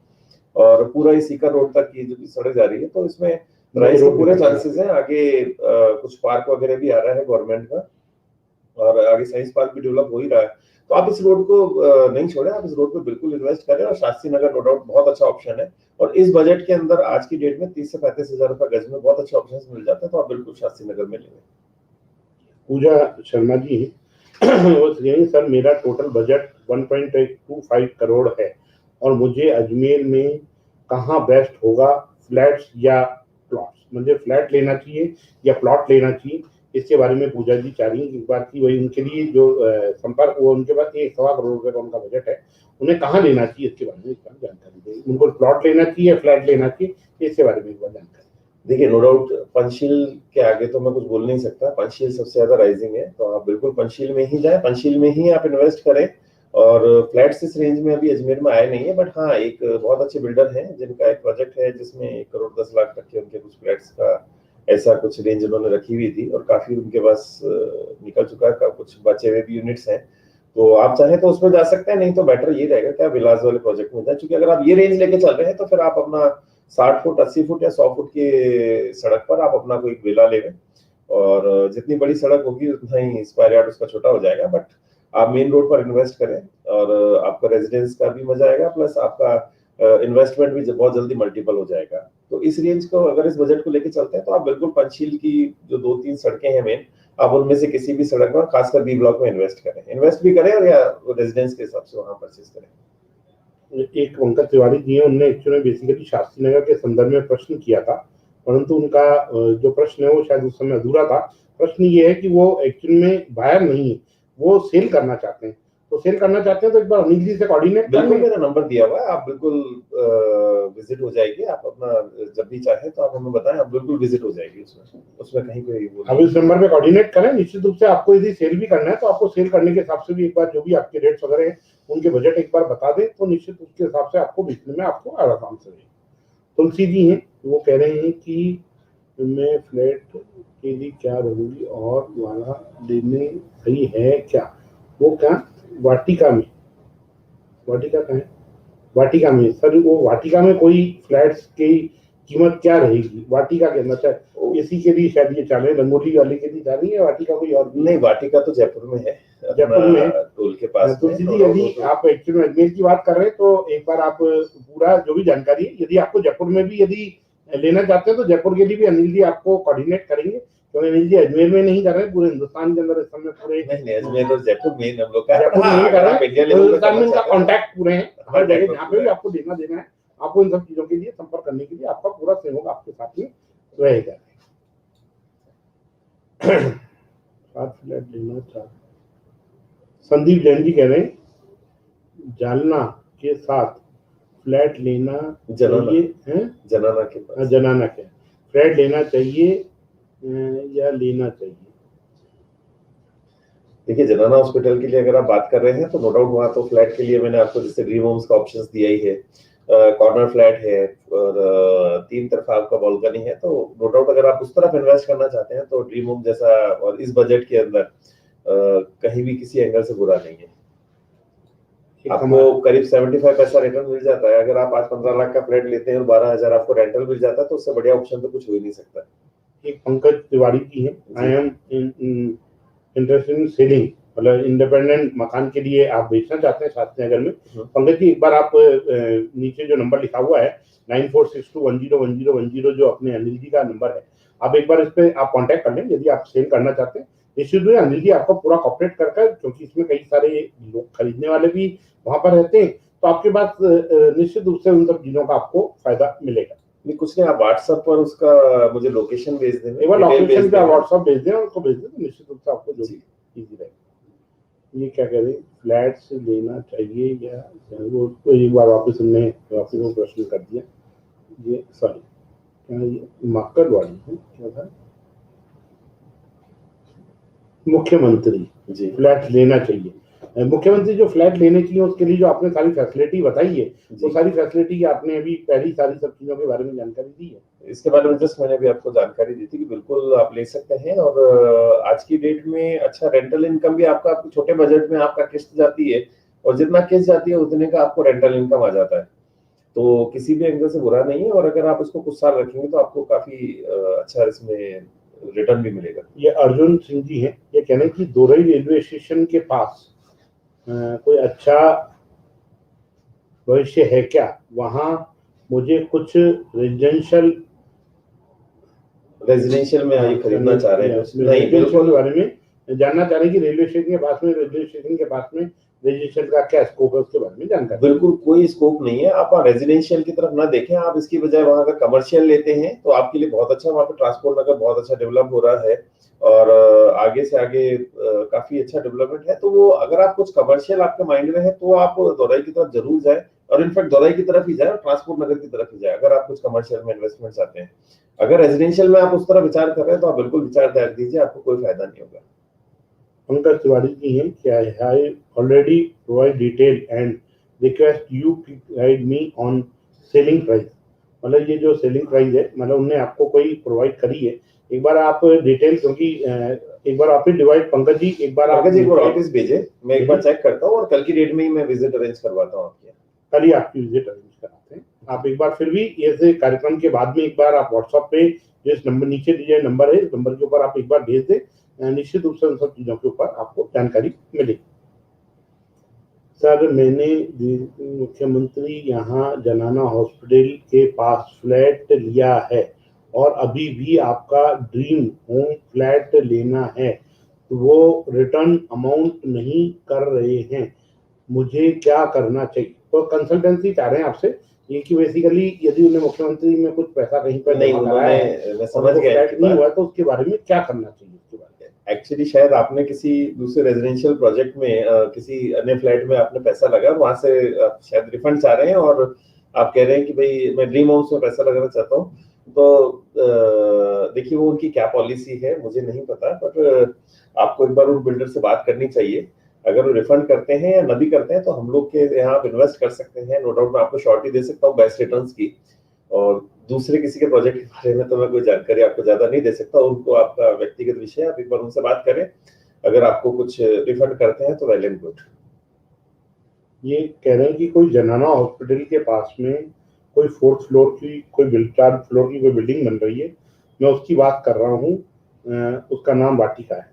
और पूरा ये सीकर रोड तक की जो सड़क जा रही है, तो इसमें राइज के पूरे चांसेस हैं। आगे कुछ पार्क वगैरह भी आ रहा है गवर्नमेंट का, और आगे साइंस पार्क भी डेवलप हो ही रहा है। तो आप इस रोड को नहीं छोड़ें, आप इस रोड पे बिल्कुल इन्वेस्ट करें। और शास्त्री नगर नो डाउट बहुत अच्छा ऑप्शन है, और इस बजट के अंदर आज की डेट में 30 से 35 हजार रुपए गज में बहुत अच्छे ऑप्शन मिल जाते हैं। तो आप बिल्कुल शास्त्री नगर में लेंगे। पूजा शर्मा जी वो यही सर, मेरा टोटल बजट 1.25 करोड़ है, और मुझे अजमेर में कहाँ बेस्ट होगा, फ्लैट्स या प्लॉट्स? मुझे फ्लैट लेना चाहिए या प्लॉट लेना चाहिए, इसके बारे में पूजा जी चाह रही है। एक बार की वही उनके लिए जो संपर्क, वो उनके पास 1.25 करोड़ रुपए का उनका बजट है, उन्हें कहाँ लेना चाहिए इसके बारे में एक बार जानकारी दें। उनको प्लॉट लेना चाहिए या फ्लैट लेना चाहिए, इसके बारे में एक बार जानकारी। देखिए नो डाउट पंचशील के आगे तो मैं कुछ बोल नहीं सकता। पंचशील सबसे ज्यादा राइजिंग है, तो आप बिल्कुल पंचशील में ही जाएं, पंचशील में ही आप इन्वेस्ट करें। और फ्लैट्स इस रेंज में अभी अजमेर में आए नहीं है, बट हाँ एक बहुत अच्छे बिल्डर हैं जिनका एक प्रोजेक्ट है जिसमें 1 करोड़ 10 लाख तक के उनके कुछ फ्लैट्स का ऐसा कुछ रेंज उन्होंने रखी हुई थी, और काफी उनके पास निकल चुका है, कुछ बचे हुए भी यूनिट्स हैं। तो आप चाहें तो उसमें जा सकते हैं, नहीं तो बेटर ये रहेगा कि आप विलास वाले प्रोजेक्ट में जाए, क्योंकि अगर आप ये रेंज लेके चल रहे हैं तो फिर आप अपना 60 फुट 80 फुट या 100 फुट की सड़क पर आप अपना कोई विला ले लें, और जितनी बड़ी सड़क होगी उतना ही स्क्वायर यार्ड उसका छोटा हो जाएगा, बट आप मेन रोड पर इन्वेस्ट करें और आपका रेजिडेंस का भी मजा आएगा, प्लस आपका इन्वेस्टमेंट भी बहुत जल्दी मल्टीपल हो जाएगा। तो इस रेंज को अगर इस बजट को लेके चलते हैं तो आप बिल्कुल पंचशील की जो 2-3 सड़कें हैं मेन, आप उनमें से किसी भी सड़क में, खासकर बी ब्लॉक में इन्वेस्ट भी करें और या रेजिडेंस के हिसाब से वहां परचेज करें। एक पंकज तिवारी जी हैं, उनने एक्चुअली बेसिकली शास्त्री नगर के संदर्भ में प्रश्न किया था, परंतु उनका जो प्रश्न है वो शायद उस समय अधूरा था। प्रश्न ये है कि वो एक्चुअली में बायर नहीं है, वो सेल करना चाहते हैं। तो सेल करना चाहते हैं तो एक बार अनिल जी से कोऑर्डिनेट कर बिल्कुल, लें। मेरा नंबर दिया हुआ है, आप बिल्कुल विजिट हो जाएगी, आप अपना जब भी चाहे तो आप हमें बताएं, आप बिल्कुल विजिट हो जाएगी, उसमें कहीं कोई वो अब इस नंबर पे कोऑर्डिनेट करें। निश्चित रूप से आपको यदि सेल भी करना है तो आपको सेल करने के हिसाब से भी एक बार जो भी आपके रेट्स वगैरह हैं उनके बजट एक बार बता दें, तो निश्चित उसके हिसाब से आपको बेचने में आपको आराम से रहे। तुलसी जी हैं, वो कह रहे हैं कि मैं फ्लैट के लिए क्या रहूंगी और वाला लेने सही है क्या? वो क्या वाटिका में, वाटिका का है, वाटिका में सर, वो वाटिका में कोई फ्लैट्स की कीमत क्या रहेगी वाटिका के अंदर? चाहे इसी के लिए शायद ये चाह रहे हैं, रंगोली वाले के लिए चाह रही है, वाटिका कोई और नहीं, वाटिका तो जयपुर में है, जयपुर में टोल के पास तो सीधी यदि आप एक्चुअली अजमेर की बात कर रहे हैं तो एक बार आप पूरा जो भी जानकारी है, यदि आपको जयपुर में भी यदि लेना चाहते हैं तो जयपुर के लिए भी अनिल जी आपको कोऑर्डिनेट करेंगे, क्योंकि अनिल जी अजमेर में नहीं कर रहे हैं, पूरे हिंदुस्तान के अंदर इस समय पूरे नहीं अजमेर और जयपुर में हम लोग का जयपुर में नहीं कर रहे हैं, हिंदुस्तान में इनका कॉन्टैक्ट पूरे हैं, हर जगह जहाँ पे भी आपको लेना देना है, आपको इन सब चीजों के लिए संपर्क करने के लिए आपका पूरा सहयोग आपके साथ में रहेगा। साथ फ्लैट लेना चाहते संदीप जैन जी कह रहे हैं जालना के साथ फ्लैट लेना चाहिए है, जनाना के पास, जनाना के फ्लैट लेना चाहिए या लेना चाहिए? देखिए जनाना हॉस्पिटल के लिए अगर आप बात कर रहे हैं तो नो डाउट वहाँ तो फ्लैट के लिए मैंने आपको जैसे ड्रीम होम्स का ऑप्शंस दिया ही है, कॉर्नर फ्लैट है और 3 तरफा आपका बालकनी है, तो नो डाउट अगर आप उस तरफ इन्वेस्ट करना चाहते हैं तो ड्रीम होम जैसा और इस बजट के अंदर कहीं भी किसी एंगल से बुरा नहीं है। आपको करीब 75 पैसा रिटर्न मिल जाता है, अगर आप आज 15 लाख का फ्लैट लेते हैं और 12,000 आपको रेंटल मिल जाता है तो उससे बढ़िया ऑप्शन तो कुछ हो ही नहीं सकता। एक पंकज तिवारी की है, I am interested in selling, मतलब इंडिपेंडेंट मकान के लिए आप बेचना चाहते हैं शास्त्री नगर में। पंकज जी एक बार आप नीचे जो नंबर लिखा हुआ है 9462101010 जो अपने अनिल जी का नंबर है, आप एक बार इस पे आप कांटेक्ट कर लें यदि आप सेल करना चाहते हैं। निश्चित रूप से अनिल जी आपको पूरा कॉपरेट कर, क्योंकि इसमें कई सारे लोग खरीदने वाले भी वहां पर रहते हैं, तो आपके पास निश्चित रूप से उन सब चीजों का आपको फायदा मिलेगा। नहीं कुछ नहीं, आप व्हाट्सएप पर उसका मुझे लोकेशन भेज दें, एक बार लोकेशन पे व्हाट्सएप भेज दें, उसको भेज दें तो निश्चित रूप से आपको जो इजी रहेगा। ये क्या कह रहे हैं, फ्लैट्स लेना चाहिए या वो तो एक बार वापस हमने वापस वो प्रश्न कर दिया, ये सॉरी क्या ये मक्कड़ वाली है क्या था, मुख्यमंत्री जी फ्लैट लेना चाहिए, मुख्यमंत्री जो फ्लैट लेने चाहिए उसके लिए जो आपने सारी फैसिलिटी बताई है वो सारी फैसिलिटी आपने अभी पहली सारी सब चीजों के बारे में जानकारी दी है। इसके बारे में जस्ट मैंने अभी आपको जानकारी दी थी कि बिल्कुल आप ले सकते हैं, और आज की डेट में अच्छा रेंटल इनकम भी आपका छोटे बजट में आपका किस्त जाती है, और जितना किस्त जाती है उतने का आपको रेंटल इनकम आ जाता है, तो किसी भी एंगल से बुरा नहीं है, और अगर आप इसको कुछ साल रखेंगे तो आपको काफी अच्छा इसमें रिटर्न भी मिलेगा। ये अर्जुन सिंह जी हैं, ये कह रहे हैं कि दोरई रेलवे स्टेशन के पास कोई अच्छा भविष्य है क्या, वहाँ मुझे कुछ रेजिडेंशियल में ये खरीदना चाह रहे हैं, नहीं बिल्कुल के बारे में जानना चाह रहे हैं कि रेलवे स्टेशन के पास में रेजिडेंशियल का क्या स्कोप है उसके बारे में जानकारी। बिल्कुल कोई स्कोप नहीं है, आप रेजिडेंशियल की तरफ ना देखें, आप इसकी बजाय वहां अगर कमर्शियल लेते हैं तो आपके लिए बहुत अच्छा, वहां पे ट्रांसपोर्ट नगर बहुत अच्छा डेवलप हो रहा है और आगे से आगे काफी अच्छा डेवलपमेंट है, तो वो अगर आप कुछ कमर्शियल आपके माइंड में है तो आप दौराई की तरफ जरूर जाए, और इनफैक्ट दौराई की तरफ ही जाए और ट्रांसपोर्ट नगर की तरफ ही जाए अगर आप कुछ कमर्शियल में इन्वेस्टमेंट चाहते हैं। अगर रेजिडेंशियल में आप उस तरह विचार कर रहे हैं तो आप बिल्कुल विचार त्याग दीजिए, आपको कोई फायदा नहीं होगा। पंकज तिवारी जी हैं कि I already provide detail and request you guide me on selling price. मतलब ये जो सेलिंग प्राइस है, मतलब उनने आपको कोई प्रोवाइड करी है, एक बार आप डिटेल, क्योंकि एक बार आप ही डिवाइड, पंकज जी एक बार आप एक बार ऑफिस भेजे, मैं एक बार चेक करता हूँ और कल की डेट में ही मैं विजिट अरेंज करवाता हूँ आपके यहाँ। कल ही आपकी विजिट अरेंज कराते हैं। आप एक बार फिर भी ऐसे कार्यक्रम के बाद में एक बार आप व्हाट्सएप पे जो इस नंबर नीचे दिया नंबर है, इस नंबर के ऊपर आप एक बार भेज दें, निश्चित रूप से उन सब चीजों के ऊपर आपको जानकारी मिलेगी। सर, मैंने मुख्यमंत्री यहाँ जनाना हॉस्पिटल के पास फ्लैट लिया है और अभी भी आपका ड्रीम होम फ्लैट लेना है, तो वो रिटर्न अमाउंट नहीं कर रहे हैं, मुझे क्या करना चाहिए? तो कंसल्टेंसी चाह रहे हैं आपसे ये कि बेसिकली यदि उन्हें मुख्यमंत्री में कुछ पैसा कहीं पर नहीं, जमा कराया है, मैं समझ गया फ्लैट नहीं हुआ, तो उसके बारे में क्या करना चाहिए? उसके बारे में एक्चुअली शायद आपने किसी दूसरे रेजिडेंशियल प्रोजेक्ट में किसी अन्य फ्लैट में आपने पैसा लगा, वहां से आप शायद रिफंड चाह रहे हैं और आप कह रहे हैं कि भाई मैं ड्रीम हाउस में पैसा लगाना चाहता हूँ। तो देखिए वो उनकी क्या पॉलिसी है मुझे नहीं पता, बट आपको एक बार उन बिल्डर से बात करनी चाहिए। अगर वो रिफंड करते हैं या न भी करते हैं तो हम लोग के यहाँ आप इन्वेस्ट कर सकते हैं, नो डाउट मैं आपको श्योरिटी दे सकता हूँ बेस्ट रिटर्न्स की। और दूसरे किसी के प्रोजेक्ट के बारे में तो मैं कोई जानकारी आपको ज्यादा नहीं दे सकता, उनको आपका व्यक्तिगत विषय, आप एक बार उनसे बात करें, अगर आपको कुछ रिफंड करते हैं तो वेल एंड गुड। ये कह रहे हैं कि कोई जनाना हॉस्पिटल के पास में कोई 4th फ्लोर की, कोई 4 फ्लोर की कोई बिल्डिंग बन रही है, मैं उसकी बात कर रहा हूँ, उसका नाम वाटिका है।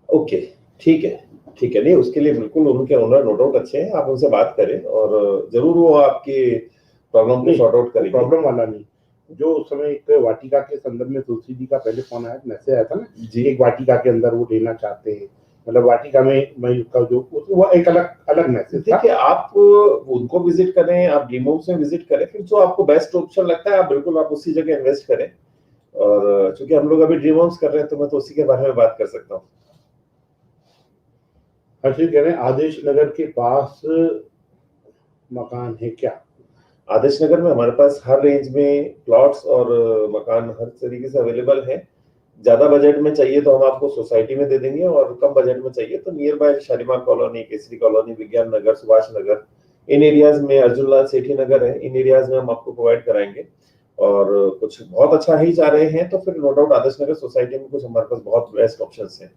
ओके, ठीक है, ठीक है। नहीं, उसके लिए बिल्कुल उनके ओनर नो डाउट अच्छे हैं, आप उनसे बात करें और जरूर वो आपकी प्रॉब्लम को सॉर्ट आउट करेंगे। प्रॉब्लम वाला नहीं, जो उस समय एक वाटिका के संदर्भ में तुलसी जी का पहले फोन आया, मैसेज आया था ना जी, एक वाटिका के अंदर वो लेना चाहते हैं, मतलब वाटिका में मैं उसका जो वो एक अलग मैसेज था। देखिए आप उनको विजिट करें, आप ड्रीम हाउस में विजिट करें, फिर जो आपको बेस्ट ऑप्शन लगता है आप बिल्कुल आप उसी जगह इन्वेस्ट करें। और चूंकि हम लोग अभी ड्रीम हाउस कर रहे हैं तो मैं तो उसी के बारे में बात कर सकता हूँ। हर्षित कह रहे हैं आदेश नगर के पास मकान है क्या? आदेश नगर में हमारे पास हर रेंज में प्लॉट्स और मकान हर तरीके से अवेलेबल है। ज्यादा बजट में चाहिए तो हम आपको सोसाइटी में दे देंगे और कम बजट में चाहिए तो near by Shalimar colony, Kesari colony, विज्ञान नगर, सुभाष नगर, इन एरियाज में, अर्जुनलाल सेठी नगर है, इन एरियाज में हम आपको प्रोवाइड कराएंगे। और कुछ बहुत अच्छा ही जा रहे हैं तो फिर no doubt Adarsh Nagar society में कुछ हमारे पास बहुत बेस्ट ऑप्शंस हैं।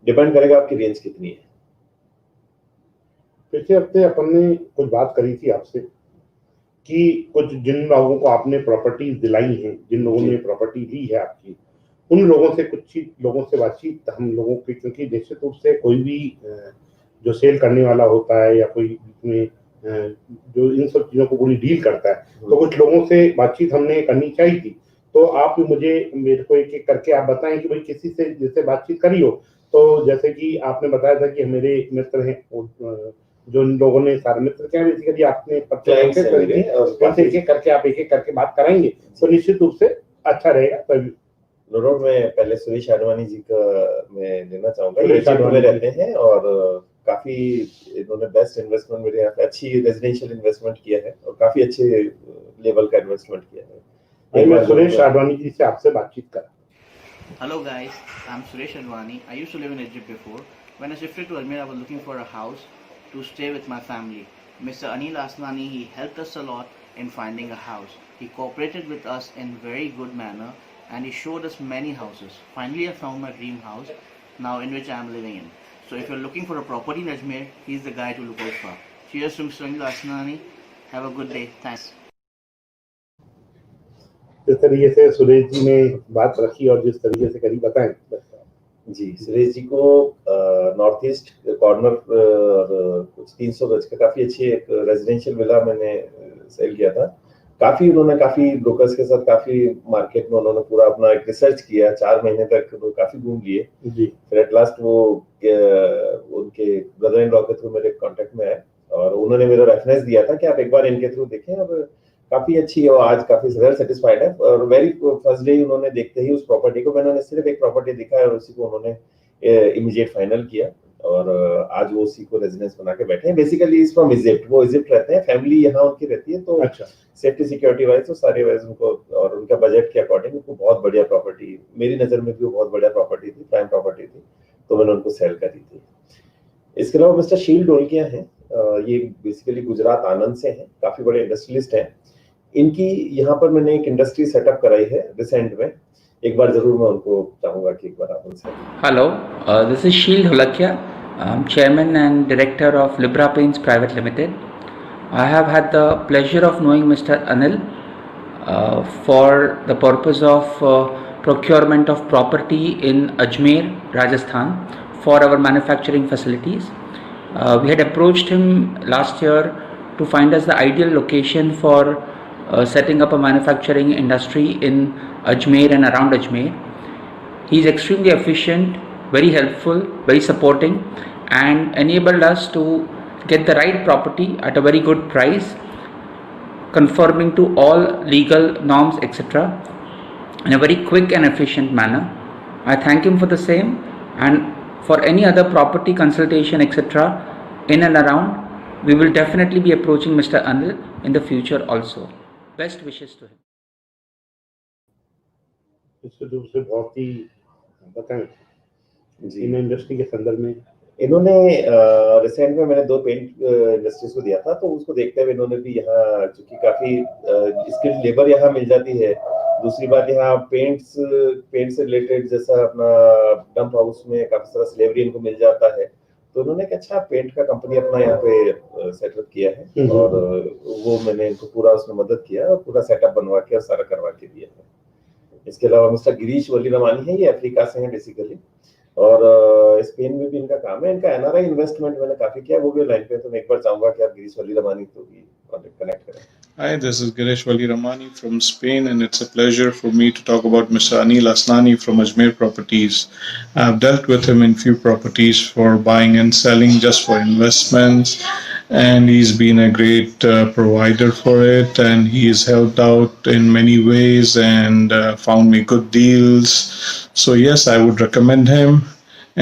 डिपेंड करेगा आपकी रेंज कितनी है। पिछले हफ्ते अपन ने कुछ बात करी थी आपसे कि कुछ जिन लोगों को आपने प्रॉपर्टीज दिलाई हैं, जिन लोगों ने प्रॉपर्टी ली है आपकी, उन लोगों से कुछ लोगों से बातचीत हम लोगों की, क्योंकि निश्चित रूप से कोई भी जो सेल करने वाला होता है या कोई इसमें जो इन सब चीज़ों को पूरी डील करता है, तो कुछ लोगों से बातचीत हमने करनी चाहिए थी। तो आप मेरे को एक एक करके आप बताएं कि भाई किसी से जैसे बातचीत करी हो, तो जैसे कि आपने बताया था कि मेरे मित्र हैं, जो इन लोगों ने सारे मित्र क्या बेसिकली आपने एक एक करके आप एक करके बात कराएंगे तो निश्चित रूप से अच्छा रहेगा। तभी नोट में पहले सुरेश आडवाणी जी का मैं लेना चाहूंगा, ये इजिप्ट में रहते हैं और काफी इन्होंने बेस्ट इन्वेस्टमेंट मेरे यहाँ पे अच्छी रेजिडेंशियल इन्वेस्टमेंट किया है और काफी अच्छे लेवल का इन्वेस्टमेंट किया है। मैं सुरेश आडवाणी जी से आपसे बातचीत करा। Hello guys, I'm Suresh Advani. I used to live in Egypt before. When I shifted to Ajmer, I was looking for a house to stay with my family. Mr. Anil Asnani, he helped us a lot in finding a house. He cooperated with us in very good manner and he showed us many houses. Finally, I found my dream house now in which I am living in. So if you're looking for a property in Ajmer, he's the guy to look out for. Cheers to Mr. Anil Asnani. Have a good day. Thanks. जिस तरीके से सुरेश जी ने बात रखी और जिस तरीके से करी, बताएं। जी, सुरेश जी को नॉर्थ ईस्ट कॉर्नर कुछ 300 गज का काफी अच्छी एक रेजिडेंशियल विला मैंने सेल किया था। काफी उन्होंने काफी ब्रोकर्स के साथ काफी मार्केट में उन्होंने पूरा अपना एक रिसर्च किया, 4 महीने तक वो काफी घूम लिए जी। फिर एट लास्ट वो उनके ब्रदर इन लॉ के थ्रू मेरे कांटेक्ट में आए और उन्होंने मेरा रेफरेंस दिया था कि आप एक बार इनके थ्रू देखें। और काफी अच्छी है, आज काफी वेल सेटिस्फाइड है। और वेरी फर्स्ट डे उन्होंने देखते ही उस प्रॉपर्टी को, मैंने सिर्फ एक प्रॉपर्टी दिखाया और उसी को उन्होंने इमीडिएट फाइनल किया और आज वो उसी को रेजिडेंस बना के बैठे हैं। बेसिकली इज फ्रॉम इजिप्ट, वो इजिप्ट रहते हैं, फैमिली यहाँ उनकी रहती है, तो अच्छा सेफ्टी सिक्योरिटी वाइज तो सारे वाइज उनको और उनका बजट के अकॉर्डिंग उनको बहुत बढ़िया प्रॉपर्टी, मेरी नजर में भी बहुत बढ़िया प्रॉपर्टी थी, प्राइम प्रॉपर्टी थी। तो मैंने उनको सेल करी थी। इसके अलावा मिस्टर शील ढोलकिया हैं, ये बेसिकली गुजरात आनंद से हैं, काफी बड़े इंडस्ट्रियलिस्ट हैं। इनकी यहाँ पर मैंने एक इंडस्ट्री सेटअप कराई है रिसेंट में, एक बार जरूर मैं उनको चाहूंगा कि एक बार आप उनसे। Hello, this is Sheel Dholakia. I'm Chairman and Director of Libra Paints Private Limited. I have had the pleasure of knowing Mr. Anil for the purpose of procurement of property in Ajmer, Rajasthan for our manufacturing facilities. We had approached him last year to find us the ideal location for setting up a manufacturing industry in Ajmer and around Ajmer. He is extremely efficient, very helpful, very supporting, and enabled us to get the right property at a very good price, conforming to all legal norms, etc., in a very quick and efficient manner. I thank him for the same, and for any other property consultation, etc., in and around, we will definitely be approaching Mr. Anil in the future also. Best wishes to him. निश्चित रूप से बहुत ही बताएं जी, इन इंडस्ट्री के संदर्भ में। इन्होंने रिसेंट में मैंने 2 पेंट इंडस्ट्रीज को दिया था, तो उसको देखते हुए इन्होंने भी यहाँ, चूंकि काफी स्किल्ड लेबर यहाँ मिल जाती है, दूसरी बात यहाँ पेंट से रिलेटेड जैसा अपना डंप हाउस में काफी सारा स्लेवरी इनको मिल जाता है, तो उन्होंने एक अच्छा पेंट का कंपनी अपना यहाँ पे सेटअप किया है, और वो मैंने इनको पूरा उसमें मदद किया और पूरा सेटअप बनवा के और सारा करवा के दिया है। इसके अलावा मिस्टर गिरीश वली रमानी है, ये अफ्रीका से हैं बेसिकली, और स्पेन में भी इनका काम है। इनका एनआरआई इन्वेस्टमेंट मैंने काफी किया, वो भी लाइन पे, तो मैं एक बार चाहूंगा कि आप गिरीश वली रमानी को भी कनेक्ट करें। Hi, this is Girish Wali Ramani from Spain, and it's a pleasure for me to talk about Mr. Anil Asnani from Ajmer Properties. I've dealt with him in few properties for buying and selling, just for investments, and he's been a great provider for it, and he's helped out in many ways and found me good deals. So yes, I would recommend him.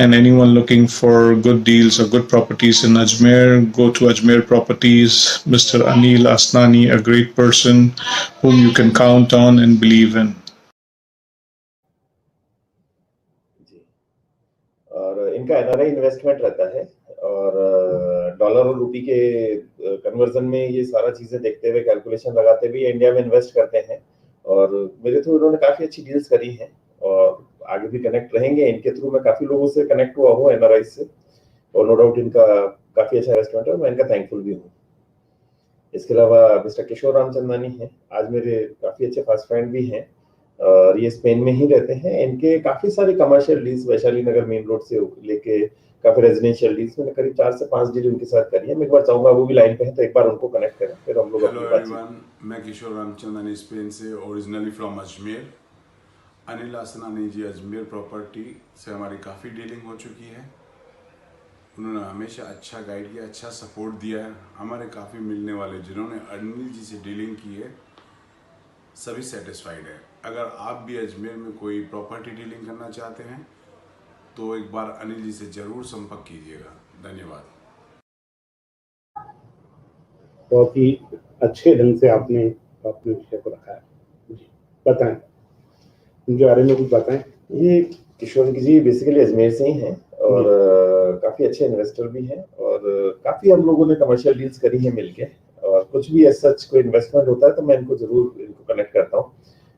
And anyone looking for good deals or good properties in Ajmer, go to Ajmer Properties. Mr. Anil Asnani, a great person whom you can count on and believe in. जी, और इनका एनआरआई इन्वेस्टमेंट रहता है, और डॉलर और रुपी के कन्वर्जन में ये सारा चीजें देखते हुए, कैलकुलेशन लगाते हुए इंडिया में इन्वेस्ट करते हैं, और मेरे थ्रू उन्होंने काफी अच्छी डील्स करी हैं, और आगे भी कनेक्ट रहेंगे। इनके थ्रू मैं काफी लोगों से कनेक्ट हुआ हूँ एनआरआई से, और नो डाउट इनका काफी अच्छा इन्वेस्टमेंट है, मैं इनका थैंकफुल भी हूँ। इसके अलावा मिस्टर किशोर रामचंदानी हैं, आज मेरे काफी अच्छे फास्ट फ्रेंड भी हैं, और ये स्पेन में ही रहते हैं। इनके काफी सारे कमर्शियल डील्स वैशाली नगर मेन रोड से लेके काफी रेजिडेंशियल डील्स मैंने करीब 4 से 5 डील उनके साथ करी है। मैं एक बार चाहूंगा, वो भी लाइन पे है, तो एक बार उनको कनेक्ट करें, फिर हम लोग अपनी हेलो बातचीत। एवरीवन, मैं किशोर रामचंदानी स्पेन से, originally from Ajmer. Anil Asnani ji Ajmer property से हमारी काफ़ी डीलिंग हो चुकी है। उन्होंने हमेशा अच्छा गाइड किया, अच्छा सपोर्ट दिया है। हमारे काफ़ी मिलने वाले जिन्होंने अनिल जी से डीलिंग की है, सभी सेटिस्फाइड है। अगर आप भी अजमेर में कोई प्रॉपर्टी डीलिंग करना चाहते हैं तो एक बार अनिल जी से ज़रूर संपर्क कीजिएगा। धन्यवाद। बहुत ही अच्छे ढंग से आपने अपने विषय को रखा है। जी, बताएं इनके बारे में कुछ बताएं। ये किशोर जी बेसिकली अजमेर से ही हैं, और काफी अच्छे इन्वेस्टर भी हैं, और काफी हम लोगों ने कमर्शियल डील्स करी है मिलके, और कुछ भी एज सच कोई इन्वेस्टमेंट होता है तो मैं इनको जरूर इनको कनेक्ट करता हूँ,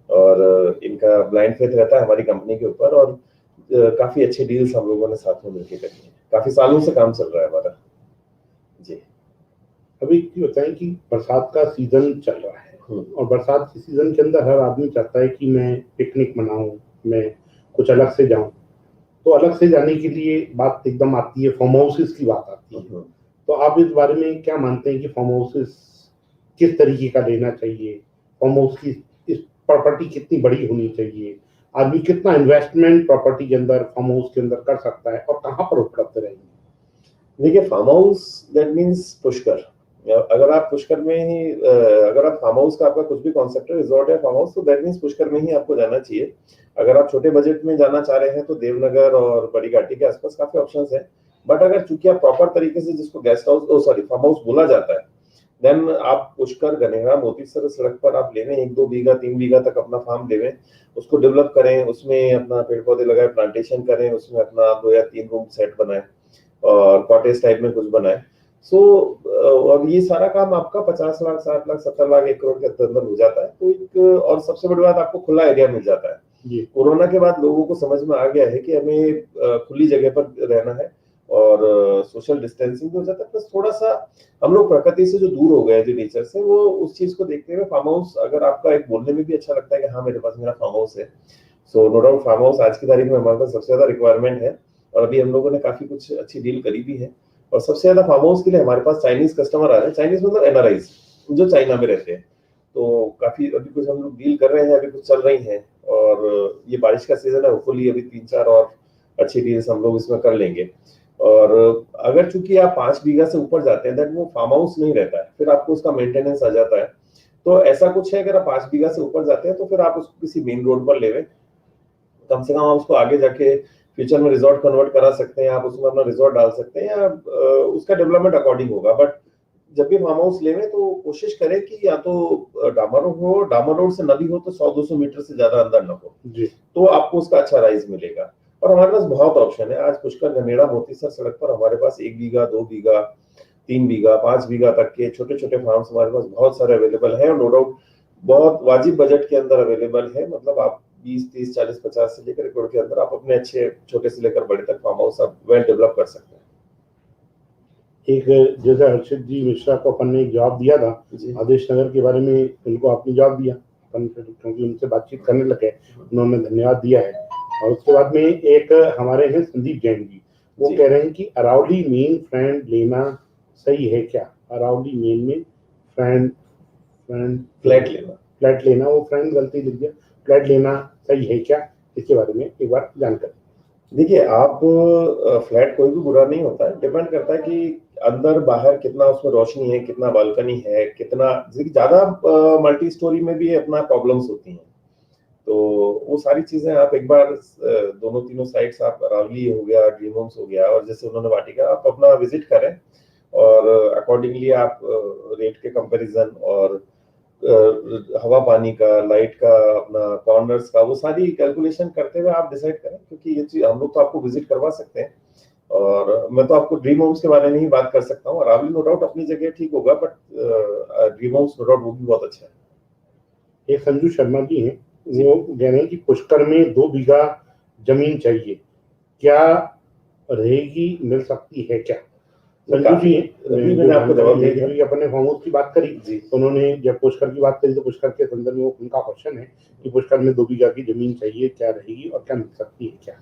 और इनका ब्लाइंड फेथ रहता है हमारी कंपनी के ऊपर, और काफी अच्छे डील्स हम लोगों ने साथ में मिलकर करी है। काफी सालों से काम चल रहा है हमारा। जी, अभी बताएं कि बरसात का सीजन चल रहा है, और बरसात के सीजन के अंदर हर आदमी चाहता है कि मैं पिकनिक मनाऊं, मैं कुछ अलग से जाऊं, तो अलग से जाने के लिए बात एकदम आती है, फार्म हाउसेस की बात आती है। तो आप इस बारे में क्या मानते हैं कि फार्म हाउसेस किस तरीके का लेना चाहिए? फार्म हाउस की इस प्रॉपर्टी कितनी बड़ी होनी चाहिए? आदमी कितना इन्वेस्टमेंट प्रॉपर्टी के अंदर, फार्म हाउस के अंदर कर सकता है, और कहाँ पर उपलब्ध रहेंगे? देखिए, farmhouse that means Pushkar. अगर आप पुष्कर में ही अगर आप फार्म हाउस का आपका कुछ भी कॉन्सेप्ट है, रिजॉर्ट है, फार्म हाउस, तो दैट मीन्स पुष्कर में ही आपको जाना चाहिए। अगर आप छोटे बजट में जाना चाह रहे हैं तो देवनगर और बड़ी घाटी के आसपास काफी ऑप्शंस हैं, बट अगर चूंकि आप प्रॉपर तरीके से जिसको गेस्ट हाउस फार्म हाउस बोला जाता है, देन आप पुष्कर गनेरा मोतीसर सड़क पर आप ले लें 1-2 बीघा 3 बीघा तक अपना फार्म लेवें, उसको डेवलप करें, उसमें अपना पेड़ पौधे लगाए, प्लांटेशन करें, उसमें अपना 2 या 3 रूम सेट बनाएं और कॉटेज टाइप में कुछ बनाएं। और ये सारा काम आपका 50 लाख 60 लाख 70 लाख 1 करोड़ के अंदर हो जाता है। तो एक और सबसे बड़ी बात, आपको खुला एरिया मिल जाता है। कोरोना के बाद लोगों को समझ में आ गया है कि हमें खुली जगह पर रहना है और सोशल डिस्टेंसिंग भी हो जाता है, प्लस थोड़ा सा हम लोग प्रकृति से जो दूर हो गए थे नेचर से, वो उस चीज को देखते हुए फार्म हाउस अगर आपका एक बोलने में भी अच्छा लगता है कि हाँ मेरे पास मेरा फार्म हाउस है, so no doubt farmhouse आज की तारीख में हमारे पास सबसे ज्यादा रिक्वायरमेंट है और अभी हम लोगों ने काफी कुछ अच्छी डील करी भी है। और सबसे ज्यादा फार्म हाउस के लिए हमारे पास चाइनीज कस्टमर आ रहे हैं, चाइनीज मतलब एनआरआईज जो चाइना में रहते हैं। तो काफी अभी कुछ हम लोग डील कर रहे हैं, अभी कुछ चल रही हैं और ये बारिश का सीजन है, होपफुली अभी 3-4 और अच्छी डील्स हम लोग इसमें कर लेंगे। और अगर चूंकि आप 5 बीघा से ऊपर जाते हैं देन वो फार्म हाउस नहीं रहता है, फिर आपको उसका मेंटेनेंस आ जाता है। तो ऐसा कुछ है, अगर आप 5 बीघा से ऊपर जाते हैं तो फिर आप उसको किसी मेन रोड पर लेवे, कम से कम आप उसको आगे जाके फ्यूचर में रिजॉर्ट कन्वर्ट करा सकते हैं, आप उसमें अपना रिजॉर्ट डाल सकते हैं या उसका डेवलपमेंट अकॉर्डिंग होगा। बट जब भी फार्म हाउस लेवे तो कोशिश करें कि या तो डामर हो, डामर रोड से न भी हो तो 100-200 मीटर से ज्यादा अंदर न हो, तो आपको उसका अच्छा राइज मिलेगा। और हमारे पास बहुत ऑप्शन है। आज पुष्कर गनेड़ा मोतीसर सड़क पर हमारे पास 1 बीघा 2 बीघा 3 बीघा 5 बीघा तक के छोटे छोटे फार्म्स हमारे पास बहुत सारे अवेलेबल है और नो डाउट बहुत वाजिब बजट के अंदर अवेलेबल है। मतलब आप 20-30-40-50 से लेकर 1 करोड़ के अंदर आप अपने अच्छे छोटे से लेकर बड़े तक फार्म हाउस आप वेल डेवलप कर सकते हैं। एक जैसे हर्षित जी मिश्रा को अपन ने एक जवाब दिया था आदेश नगर के बारे में, उनको आपने जवाब दिया अपन, क्योंकि उनसे बातचीत करने लगे, उन्होंने धन्यवाद दिया है। और उसके बाद में एक हमारे हैं संदीप जैन जी, वो कह रहे हैं कि अरावली मेन फ्रेंड लेना सही है क्या? अरावली मेन में फ्लैट लेना, वो फ्रेंड गलती लिख दिया, फ्लैट लेना सही है क्या? इसके बारे में एक बार जानकारी। देखिए, आप फ्लैट कोई भी बुरा नहीं होता है, डिपेंड करता है कि अंदर बाहर कितना उसमें रोशनी है, कितना बालकनी है, कितना ज्यादा मल्टी स्टोरी में भी अपना प्रॉब्लम्स होती हैं। तो वो सारी चीजें आप एक बार दोनों तीनों साइट्स आप अरावली हो गया, ड्रीम होम्स हो गया और जैसे उन्होंने वाटिका, आप अपना विजिट करें और अकॉर्डिंगली आप रेट के कंपैरिजन और हवा पानी का, लाइट का, अपना कॉर्नर्स का, वो सारी कैलकुलेशन करते हुए आप डिसाइड करें, क्योंकि ये चीज हम लोग तो आपको विजिट करवा सकते हैं। और मैं तो आपको ड्रीम होम्स के बारे में ही बात कर सकता हूँ। अरावली नो डाउट अपनी जगह ठीक होगा, but dream homes no doubt वो भी बहुत अच्छा है। एक संजू शर्मा जी हैं, वो कह रहे हैं कि पुष्कर में 2 बीघा जमीन चाहिए, क्या रहेगी, मिल सकती है क्या? संजू जी मैंने आपको जवाब दिया, क्योंकि अपने फार्म हाउस की बात करी तो उन्होंने जब पुष्कर की बात करी तो पुष्कर के संदर्भ में उनका क्वेश्चन है कि पुष्कर में 2 बीघा की जमीन चाहिए, क्या रहेगी और क्या मिल सकती है क्या?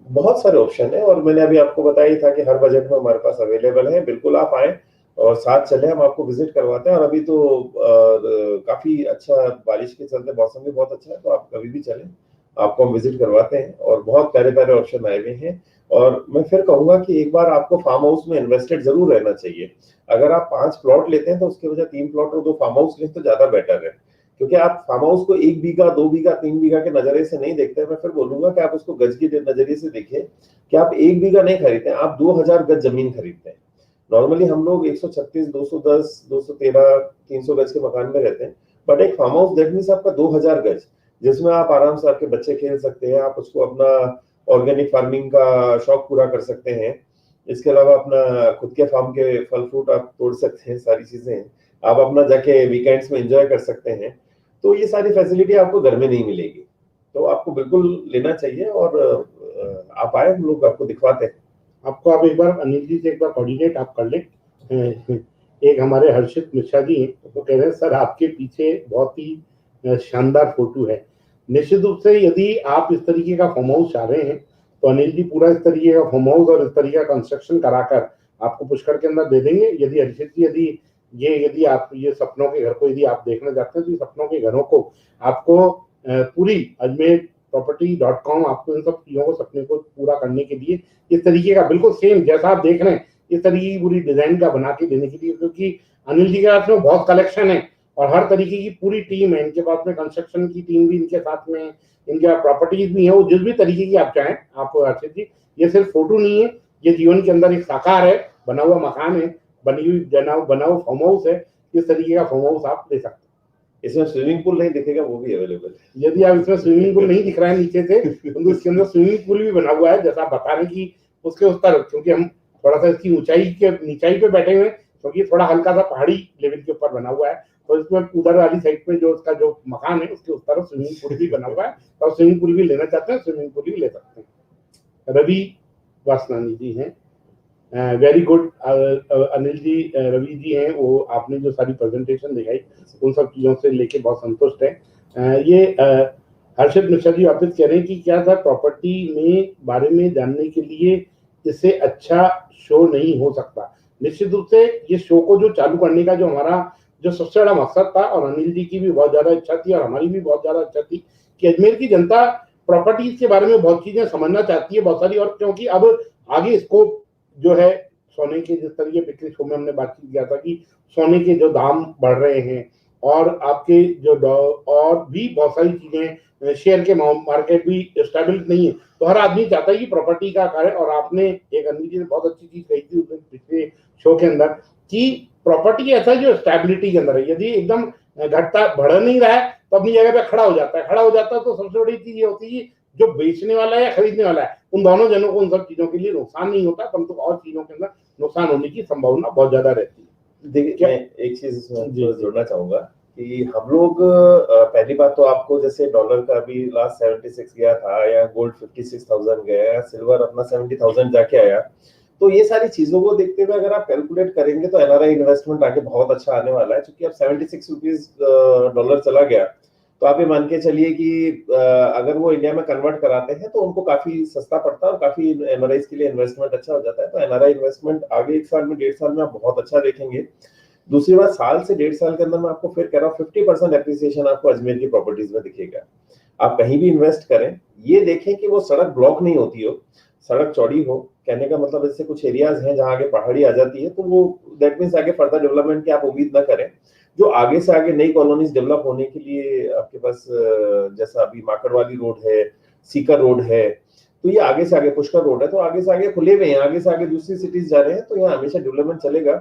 बहुत सारे ऑप्शन है और मैंने अभी आपको बताया था कि हर बजट में हमारे पास अवेलेबल है। बिल्कुल आप आए और साथ चले, हम आपको विजिट करवाते हैं। और अभी तो काफी अच्छा, बारिश के चलते मौसम भी बहुत अच्छा है, तो आप कभी भी चलें, आपको हम विजिट करवाते हैं और बहुत प्यारे प्यारे ऑप्शन आए हुए हैं। और मैं फिर कहूंगा कि एक बार आपको फार्म हाउस में इन्वेस्टेड जरूर रहना चाहिए। अगर आप 5 प्लॉट लेते हैं तो उसके वजह 3 प्लॉट और 2 फार्म हाउस लें तो ज्यादा बेटर है, क्योंकि आप फार्म हाउस को 1 बीघा 2 बीघा 3 बीघा के नजरिए से नहीं देखते। मैं फिर बोलूंगा कि आप उसको गज के नजरिए से देखिए कि आप 1 बीघा नहीं खरीदते हैं, आप 2000 गज जमीन खरीदते हैं। नॉर्मली हम लोग 136, 210, 213, 300 गज के मकान में रहते हैं, बट एक फार्म हाउस दैट मींस आपका 2000 गज, जिसमें आप आराम से आपके बच्चे खेल सकते हैं, आप उसको अपना ऑर्गेनिक फार्मिंग का शौक पूरा कर सकते हैं। इसके अलावा अपना खुद के फार्म के फल फ्रूट आप तोड़ सकते हैं, सारी चीजें आप अपना जाके वीकेंड्स में एंजॉय कर सकते हैं। तो ये सारी फैसिलिटी आपको घर में नहीं मिलेगी, तो आपको बिल्कुल लेना चाहिए और आप आए, हम लोग आपको दिखवाते हैं। आपको आप एक बार अनिल जी से एक बार कोऑर्डिनेट आप कर लें। एक हमारे हर्षित मिश्रा जी हैं, वो कह रहे हैं सर आपके पीछे बहुत ही शानदार फोटो है। निश्चित रूप से यदि आप इस तरीके का फार्म हाउस चाह रहे हैं तो अनिल जी पूरा इस तरीके का फार्म हाउस और इस तरीके का कंस्ट्रक्शन कराकर आपको पुष्कर के अंदर दे देंगे। यदि हर्षित जी यदि आप ये सपनों के घर को यदि आप देखना चाहते हैं तो सपनों के घरों को आपको पूरी ajmerproperty.com आपको इन सब चीजों को, सपने को पूरा करने के लिए इस तरीके का बिल्कुल सेम जैसा आप देख रहे हैं इस तरीके की पूरी डिजाइन का बना के देने के लिए, क्योंकि अनिल जी के पास में बहुत कलेक्शन है और हर तरीके की पूरी टीम है इनके पास में, कंस्ट्रक्शन की टीम भी इनके साथ में, इनके प्रॉपर्टीज भी है, वो जिस भी तरीके की आप चाहें आप हर्षित जी, ये सिर्फ फोटो नहीं है, ये जीवन के अंदर एक साकार है, बना हुआ मकान है, बना हुआ फार्म हाउस है। इस तरीके का फार्म हाउस आप ले सकते हैं। इसमें स्विमिंग पूल नहीं दिखेगा, वो भी अवेलेबल है। यदि आप इसमें स्विमिंग पूल नहीं दिख रहा है नीचे से, तो इसके अंदर स्विमिंग पूल भी बना हुआ है, जैसा आप बता रहे हैं कि उसके उस तरफ, क्योंकि हम थोड़ा सा इसकी ऊंचाई पे बैठे हुए हैं, क्योंकि थोड़ा हल्का सा पहाड़ी लेवल के ऊपर बना हुआ है, तो इसमें उधर वाली साइड पे जो उसका जो मकान है उसके उस तरफ स्विमिंग पूल भी बना हुआ है, और स्विमिंग पूल भी लेना चाहते हैं स्विमिंग पूल भी ले सकते हैं। रवि वासनानी जी हैं, वेरी गुड। अनिल जी, रवि जी हैं, वो आपने जो सारी प्रेजेंटेशन दिखाई उन सब चीज़ों से लेके बहुत संतुष्ट है। ये हर्षद मिश्रा जी वापस कह रहे हैं कि क्या सर प्रॉपर्टी में बारे में जानने के लिए इससे अच्छा शो नहीं हो सकता। निश्चित रूप से ये शो को जो चालू करने का जो हमारा जो सबसे बड़ा मकसद था, और अनिल जी की भी बहुत ज्यादा इच्छा थी और हमारी भी बहुत ज्यादा इच्छा थी कि अजमेर की जनता प्रॉपर्टीज के बारे में बहुत चीजें समझना चाहती है, बहुत सारी, और क्योंकि अब आगे इसको जो है सोने के, जिस तरीके पिछले शो में हमने बातचीत किया था कि सोने के जो दाम बढ़ रहे हैं और आपके जो और भी बहुत सारी चीजें, शेयर के मार्केट भी स्टेबल नहीं है, तो हर आदमी चाहता है कि प्रॉपर्टी का कार्य, और आपने एक अनिल जी ने बहुत अच्छी चीज कही थी उस पिछले शो के अंदर कि प्रॉपर्टी ऐसा है जो स्टेबिलिटी के अंदर है, यदि एकदम घटता बढ़ नहीं रहा है तो अपनी जगह पे खड़ा हो जाता है, तो सबसे बड़ी चीज ये होती है कि जो बेचने वाला है या खरीदने वाला है, उन दोनों जनों को उन सब चीजों के लिए नुकसान नहीं होता, परंतु और चीजों के अंदर नुकसान होने की संभावना बहुत ज्यादा रहती है। देखिए, मैं एक चीज इसमें जोड़ना चाहूंगा कि हम लोग पहली बात तो आपको, जैसे डॉलर का अभी लास्ट 76 गया था, या गोल्ड 56,000 गया, या सिल्वर अपना 70,000 जाके आया, तो ये सारी चीजों को देखते हुए अगर आप कैलकुलेट करेंगे तो एनआरआई इन्वेस्टमेंट आगे बहुत अच्छा आने वाला है, क्योंकि अब 76 रुपीज डॉलर चला गया, तो आप ये मान के चलिए कि अगर वो इंडिया में कन्वर्ट कराते हैं तो उनको काफी सस्ता पड़ता है और काफी एनआरआई के लिए इन्वेस्टमेंट अच्छा हो जाता है। तो एनआरआई इन्वेस्टमेंट आगे 1 साल में 1.5 साल में आप बहुत अच्छा देखेंगे। दूसरी बात, साल से 1.5 साल के अंदर मैं आपको फिर कह रहा हूँ 50% एप्रिसिएशन आपको अजमेर की प्रॉपर्टीज में दिखेगा। आप कहीं भी इन्वेस्ट करें, ये देखें कि वो सड़क ब्लॉक नहीं होती हो, सड़क चौड़ी हो। कहने का मतलब ऐसे कुछ एरियाज हैं जहां आगे पहाड़ी आ जाती है, तो वो दैट मीन्स आगे फर्दर डेवलपमेंट की आप उम्मीद ना करें। जो आगे से आगे नई कॉलोनीज डेवलप होने के लिए आपके पास, जैसा अभी माकड़वाली रोड है, सीकर रोड है, तो ये आगे से आगे पुष्कर रोड है, तो आगे से आगे खुले हुए हैं, आगे से आगे दूसरी सिटीज जा रहे हैं, तो यहाँ हमेशा डेवलपमेंट चलेगा,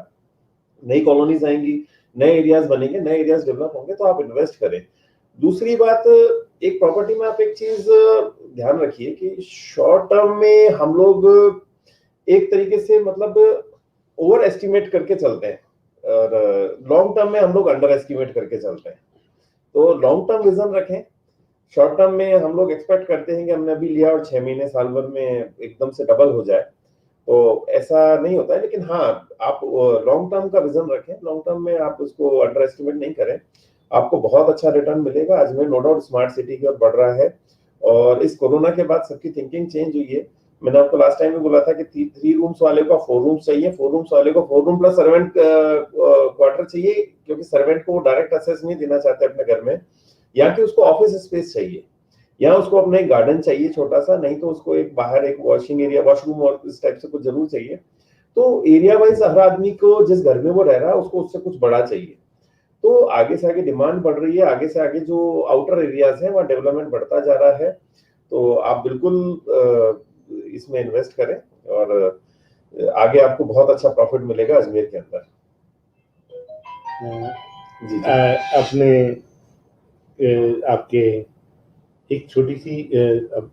नई कॉलोनीज आएंगी, नए एरियाज बनेंगे, नए एरियाज डेवलप होंगे, तो आप इन्वेस्ट करें। दूसरी बात, एक प्रॉपर्टी में आप एक चीज ध्यान रखिए कि शॉर्ट टर्म में हम लोग एक तरीके से मतलब ओवर एस्टिमेट करके चलते हैं, और लॉन्ग टर्म में हम लोग अंडर एस्टिमेट करके चलते हैं। तो लॉन्ग टर्म विजन रखें। शॉर्ट टर्म में हम लोग एक्सपेक्ट करते हैं कि हमने अभी लिया और 6 महीने साल भर में एकदम से डबल हो जाए, तो ऐसा नहीं होता है। लेकिन हाँ, आप लॉन्ग टर्म का विजन रखें, लॉन्ग टर्म में आप उसको अंडर एस्टिमेट नहीं करें, आपको बहुत अच्छा रिटर्न मिलेगा। Ajmer no doubt smart city की ओर बढ़ रहा है, और इस कोरोना के बाद सबकी थिंकिंग चेंज हुई है। मैंने आपको लास्ट टाइम भी बोला था कि 3 रूम्स वाले को 4 रूम्स चाहिए, 4 रूम्स वाले को 4 रूम प्लस सर्वेंट क्वार्टर चाहिए, क्योंकि सर्वेंट को डायरेक्ट एक्सेस नहीं देना चाहते अपने घर में, या कि उसको ऑफिस स्पेस चाहिए, या उसको अपना एक गार्डन चाहिए छोटा सा, नहीं तो उसको एक बाहर एक वॉशिंग एरिया, वॉशरूम और इस टाइप से कुछ जरूर चाहिए। तो एरिया वाइज हर आदमी को जिस घर में वो रह रहा है उसको उससे कुछ बड़ा चाहिए। तो आगे से आगे डिमांड बढ़ रही है, आगे से आगे जो आउटर एरियाज हैं वहाँ डेवलपमेंट बढ़ता जा रहा है, तो आप बिल्कुल इसमें इन्वेस्ट करें, और आगे आपको बहुत अच्छा प्रॉफिट मिलेगा अजमेर के अंदर। जी। अपने आपके एक छोटी सी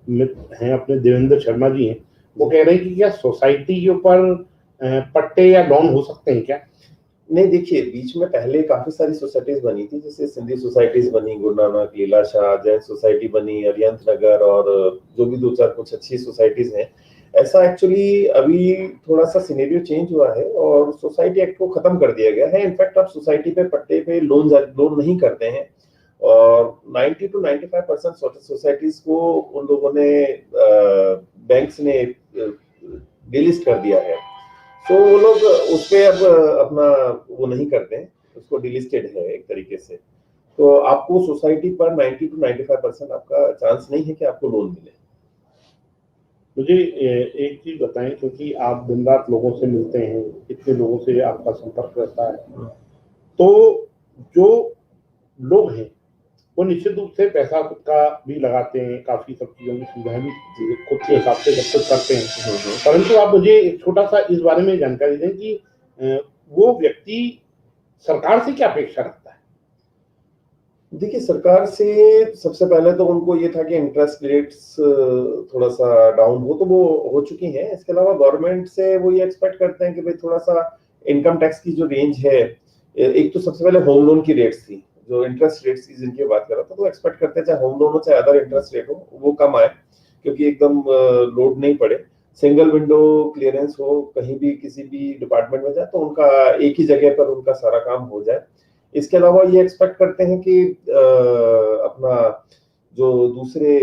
मित्र हैं, अपने देवेंद्र शर्मा जी हैं, वो कह रहे हैं कि क्या सोसाइटी के ऊपर पट्टे या लोन हो सकते हैं क्या? नहीं, देखिए, बीच में पहले काफी सारी सोसाइटीज बनी थी, जैसे सिंधी सोसाइटीज बनी, गुरु नानक, लीलाशाह, जैन सोसाइटी बनी, अरिहंत नगर, और जो भी 2-4 कुछ अच्छी सोसाइटीज हैं। ऐसा एक्चुअली अभी थोड़ा सा सिनेरियो चेंज हुआ है और सोसाइटी एक्ट को खत्म कर दिया गया है। इनफैक्ट अब सोसाइटी पे पट्टे पे लोन नहीं करते हैं, और 90 to 95% सोसाइटीज को उन लोगों ने बैंक्स ने डिलिस्ट कर दिया है, तो वो लोग उस पे अब अपना वो नहीं करते हैं, उसको डिलिस्टेड है एक तरीके से। तो आपको सोसाइटी पर 90 to 95% आपका चांस नहीं है कि आपको लोन मिले। मुझे एक चीज बताएं, क्योंकि आप दिन रात लोगों से मिलते हैं, इतने लोगों से आपका संपर्क रहता है, तो जो लोग हैं वो निश्चित रूप से पैसा खुद का भी लगाते हैं, काफी सब चीजों की सुविधाएं भी खुद के हिसाब से सब कुछ करते हैं, परंतु आप मुझे एक छोटा सा इस बारे में जानकारी दें कि वो व्यक्ति सरकार से क्या अपेक्षा रखता है? देखिए, सरकार से सबसे पहले तो उनको ये था कि इंटरेस्ट रेट्स थोड़ा सा डाउन हो, तो वो हो चुकी हैं। इसके अलावा गवर्नमेंट से वो ये एक्सपेक्ट करते हैं कि भाई थोड़ा सा इनकम टैक्स की जो रेंज है, एक तो सबसे पहले होम लोन की रेट्स थी, जो इंटरेस्ट रेट्स की जिनकी बात कर रहा था, तो एक्सपेक्ट करते हैं चाहे होम लोन हो चाहे अदर इंटरेस्ट रेट हो, वो कम आए, क्योंकि एकदम लोड नहीं पड़े। सिंगल विंडो क्लियरेंस हो, कहीं भी किसी भी डिपार्टमेंट में जाए तो उनका एक ही जगह पर उनका सारा काम हो जाए। इसके अलावा ये एक्सपेक्ट करते हैं कि अपना जो दूसरे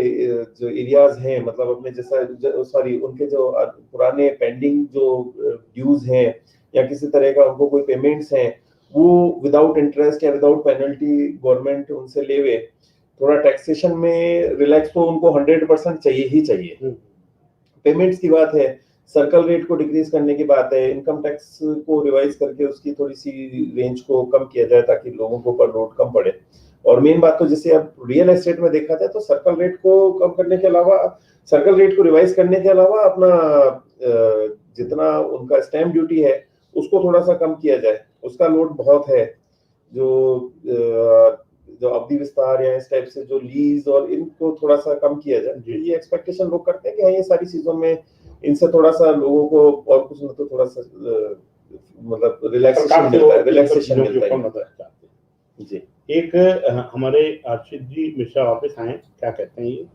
जो एरियाज हैं, मतलब अपने जैसा सॉरी उनके जो पुराने पेंडिंग जो ड्यूज हैं या किसी तरह का उनको कोई पेमेंट्स हैं, वो विदाउट इंटरेस्ट या विदाउट पेनल्टी गवर्नमेंट उनसे लेवे। थोड़ा टैक्सेशन में रिलैक्स तो उनको 100% चाहिए ही चाहिए। पेमेंट्स की बात है, सर्कल रेट को डिक्रीज करने की बात है, इनकम टैक्स को रिवाइज करके उसकी थोड़ी सी रेंज को कम किया जाए ताकि लोगों को ऊपर लोड कम पड़े। और मेन बात तो जैसे अब रियल एस्टेट में देखा जाए तो सर्कल रेट को कम करने के अलावा, सर्कल रेट को रिवाइज करने के अलावा अपना जितना उनका स्टैम्प ड्यूटी है उसको थोड़ा सा कम किया जाए। उसका लोड बहुत है, जो अवधि विस्तार या इस टाइप से जो लीज और इनको थोड़ा सा कम किया जाए। ये एक्सपेक्टेशन लोग करते हैं कि हाँ, ये सारी चीजों में इनसे थोड़ा सा लोगों को और कुछ नहीं तो थोड़ा सा मतलब रिलैक्सेशन मिलता है। जी, एक हमारे अर्षित जी मिश्रा वापस आए, क्या कहते हैं ये?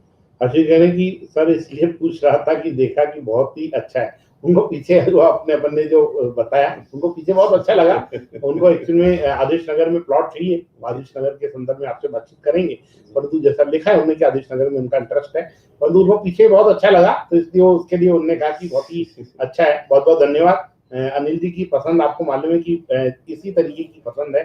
अर्षित कह रहे हैं कि सर इसलिए पूछ रहा था कि देखा कि बहुत ही अच्छा है। उनको पीछे जो अपन ने जो बताया उनको पीछे बहुत अच्छा लगा। उनको एक्चुअली में आदेश नगर में प्लॉट चाहिए, आदेश नगर के संदर्भ में आपसे बातचीत करेंगे, परंतु जैसा लिखा है उन्होंने कि आदेश नगर में उनका इंटरेस्ट है, परंतु उनको पीछे बहुत अच्छा लगा, तो इसलिए उसके लिए उन्होंने कहा कि बहुत ही अच्छा है। बहुत बहुत धन्यवाद। अनिल जी की पसंद आपको मालूम है कि इसी तरीके की पसंद है।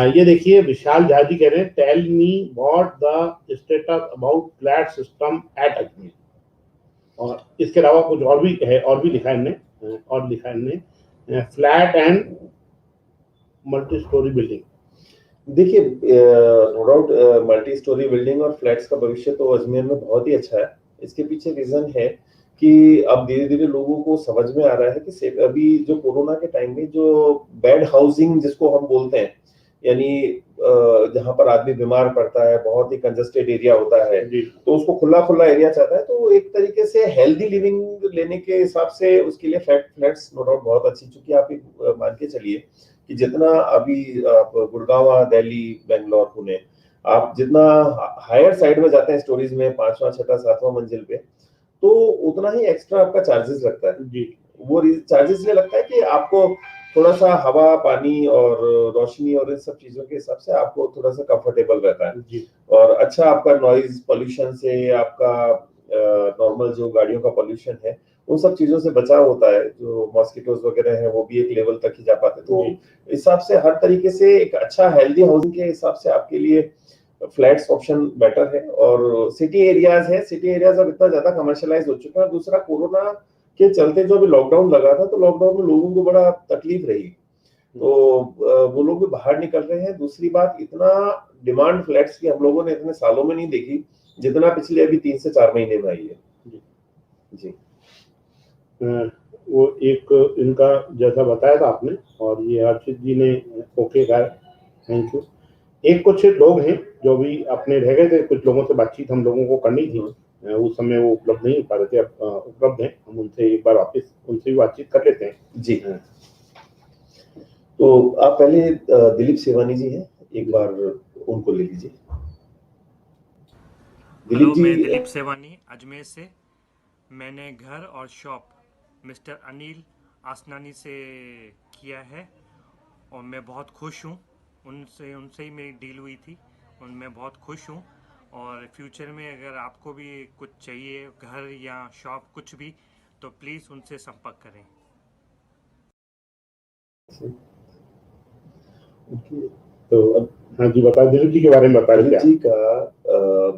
ये देखिए विशाल झा जी कह रहे हैं, tell me what the status about flat system at Ajmer. और इसके अलावा कुछ और भी है, और भी लिखा है इनने flat and multi storey building. देखिए, no doubt multi storey building और फ्लैट्स का भविष्य तो अजमेर में बहुत ही अच्छा है। इसके पीछे रीजन है कि अब धीरे धीरे लोगों को समझ में आ रहा है कि अभी जो कोरोना के टाइम में जो बेड हाउसिंग जिसको हम बोलते हैं, यानी जहां पर आदमी बीमार पड़ता है, बहुत ही कंजस्टेड एरिया होता है, तो उसको खुला खुला एरिया चाहता है, तो एक तरीके से हेल्दी लिविंग लेने के हिसाब से उसके लिए फ्लैट्स नो डाउट बहुत अच्छी। चूंकि आप मान के चलिए कि जितना अभी आप गुड़गांव, दिल्ली, बेंगलोर, पुणे, आप जितना हायर साइड में जाते हैं स्टोरीज में, 5वां 6वां 7वां मंजिल पे, तो उतना ही एक्स्ट्रा आपका चार्जेस लगता है जी। वो चार्जेस इसलिए लगता है कि आपको थोड़ा सा हवा, पानी और रोशनी और इन सब चीजों के हिसाब से आपको थोड़ा सा कंफर्टेबल रहता है जी। और अच्छा आपका नॉइज पोल्यूशन से, आपका नॉर्मल जो गाड़ियों का पोल्यूशन है, उन सब चीजों से बचाव होता है। जो मॉस्किटोज वगैरह है वो भी एक लेवल तक ही जा पाते, तो हिसाब से हर तरीके से एक अच्छा हेल्दी हाउसिंग के हिसाब से आपके लिए फ्लैट्स ऑप्शन बेटर है। और सिटी एरियाज है, सिटी एरियाज अब इतना ज्यादा कमर्शियलाइज हो चुका है। दूसरा, कोरोना के चलते जो अभी लॉकडाउन लगा था, तो लॉकडाउन में लोगों को बड़ा तकलीफ रही, तो वो लोग भी बाहर निकल रहे हैं। दूसरी बात, इतना डिमांड फ्लैट्स की हम लोगों ने इतने सालों में नहीं देखी जितना पिछले अभी 3 से 4 महीने में आई है जी। वो एक इनका जैसा बताया था आपने, और ये अर्षित जी ने ओके कहा, थैंक यू। एक कुछ लोग हैं जो भी अपने रह गए थे, कुछ लोगों से बातचीत हम लोगों को करनी थी, उस समय वो उपलब्ध नहीं हो पा रहे थे, अब उपलब्ध हैं, हम उनसे एक बार वापस उनसे भी बातचीत कर लेते हैं जी। तो आप पहले दिलीप सेवानी जी हैं, एक बार उनको ले लीजिए। हेलो, मैं दिलीप सेवानी अजमेर से। मैंने घर और शॉप मिस्टर अनिल आसनानी से किया है और मैं बहुत खुश हूँ। उनसे ही मेरी डील हुई थी और मैं बहुत खुश हूँ। और फ्यूचर में अगर आपको भी कुछ चाहिए, घर या शॉप कुछ भी, तो प्लीज़ उनसे संपर्क करें। तो हाँ जी, बता दिलीप जी के बारे में बता रहे थे। दिलीप जी का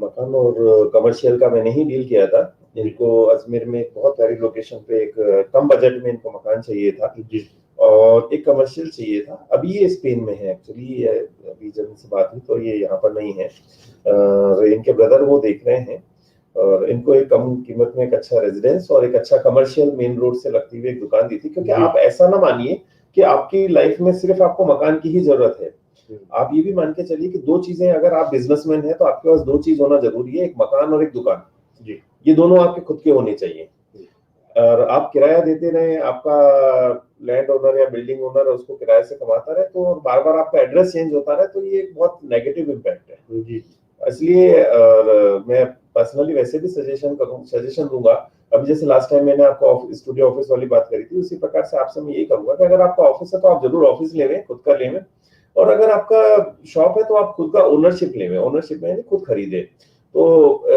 मकान और कमर्शियल का मैंने ही डील किया था। इनको अजमेर में एक बहुत प्यारी लोकेशन पे एक कम बजट में इनको मकान चाहिए था जी, और एक कमर्शियल चाहिए था। अभी ये स्पेन में है एक्चुअली, अभी जब इनसे बात हुई तो ये यहाँ पर नहीं है। इनके ब्रदर वो देख रहे हैं और इनको एक कम कीमत में एक अच्छा रेजिडेंस और एक अच्छा कमर्शियल मेन रोड से लगती हुई एक दुकान दी थी। क्योंकि आप ऐसा ना मानिए कि आपकी लाइफ में सिर्फ आपको मकान की ही जरूरत है। आप ये भी मान के चलिए कि दो चीजें, अगर आप बिजनेसमैन हैं तो आपके पास दो चीज होना जरूरी है, एक मकान और एक दुकान। जी। ये दोनों आपके खुद के होने चाहिए। और आप किराया देते रहे, आपका लैंड ओनर या बिल्डिंग ओनर उसको किराए से कमाता रहे, तो बार बार आपका एड्रेस चेंज होता रहे, तो ये एक बहुत नेगेटिव इम्पैक्ट है। जी। इसलिए मैं पर्सनली वैसे भी सजेशन दूंगा। अभी जैसे लास्ट टाइम मैंने आपको स्टूडियो ऑफिस वाली बात करी थी, उसी प्रकार से आपसे मैं यही कहूंगा कि अगर आपका ऑफिस है तो आप जरूर ऑफिस लेवें, खुद का लेवें। और अगर आपका शॉप है तो आप खुद का ओनरशिप लेवें, ओनरशिप में खुद खरीदें। तो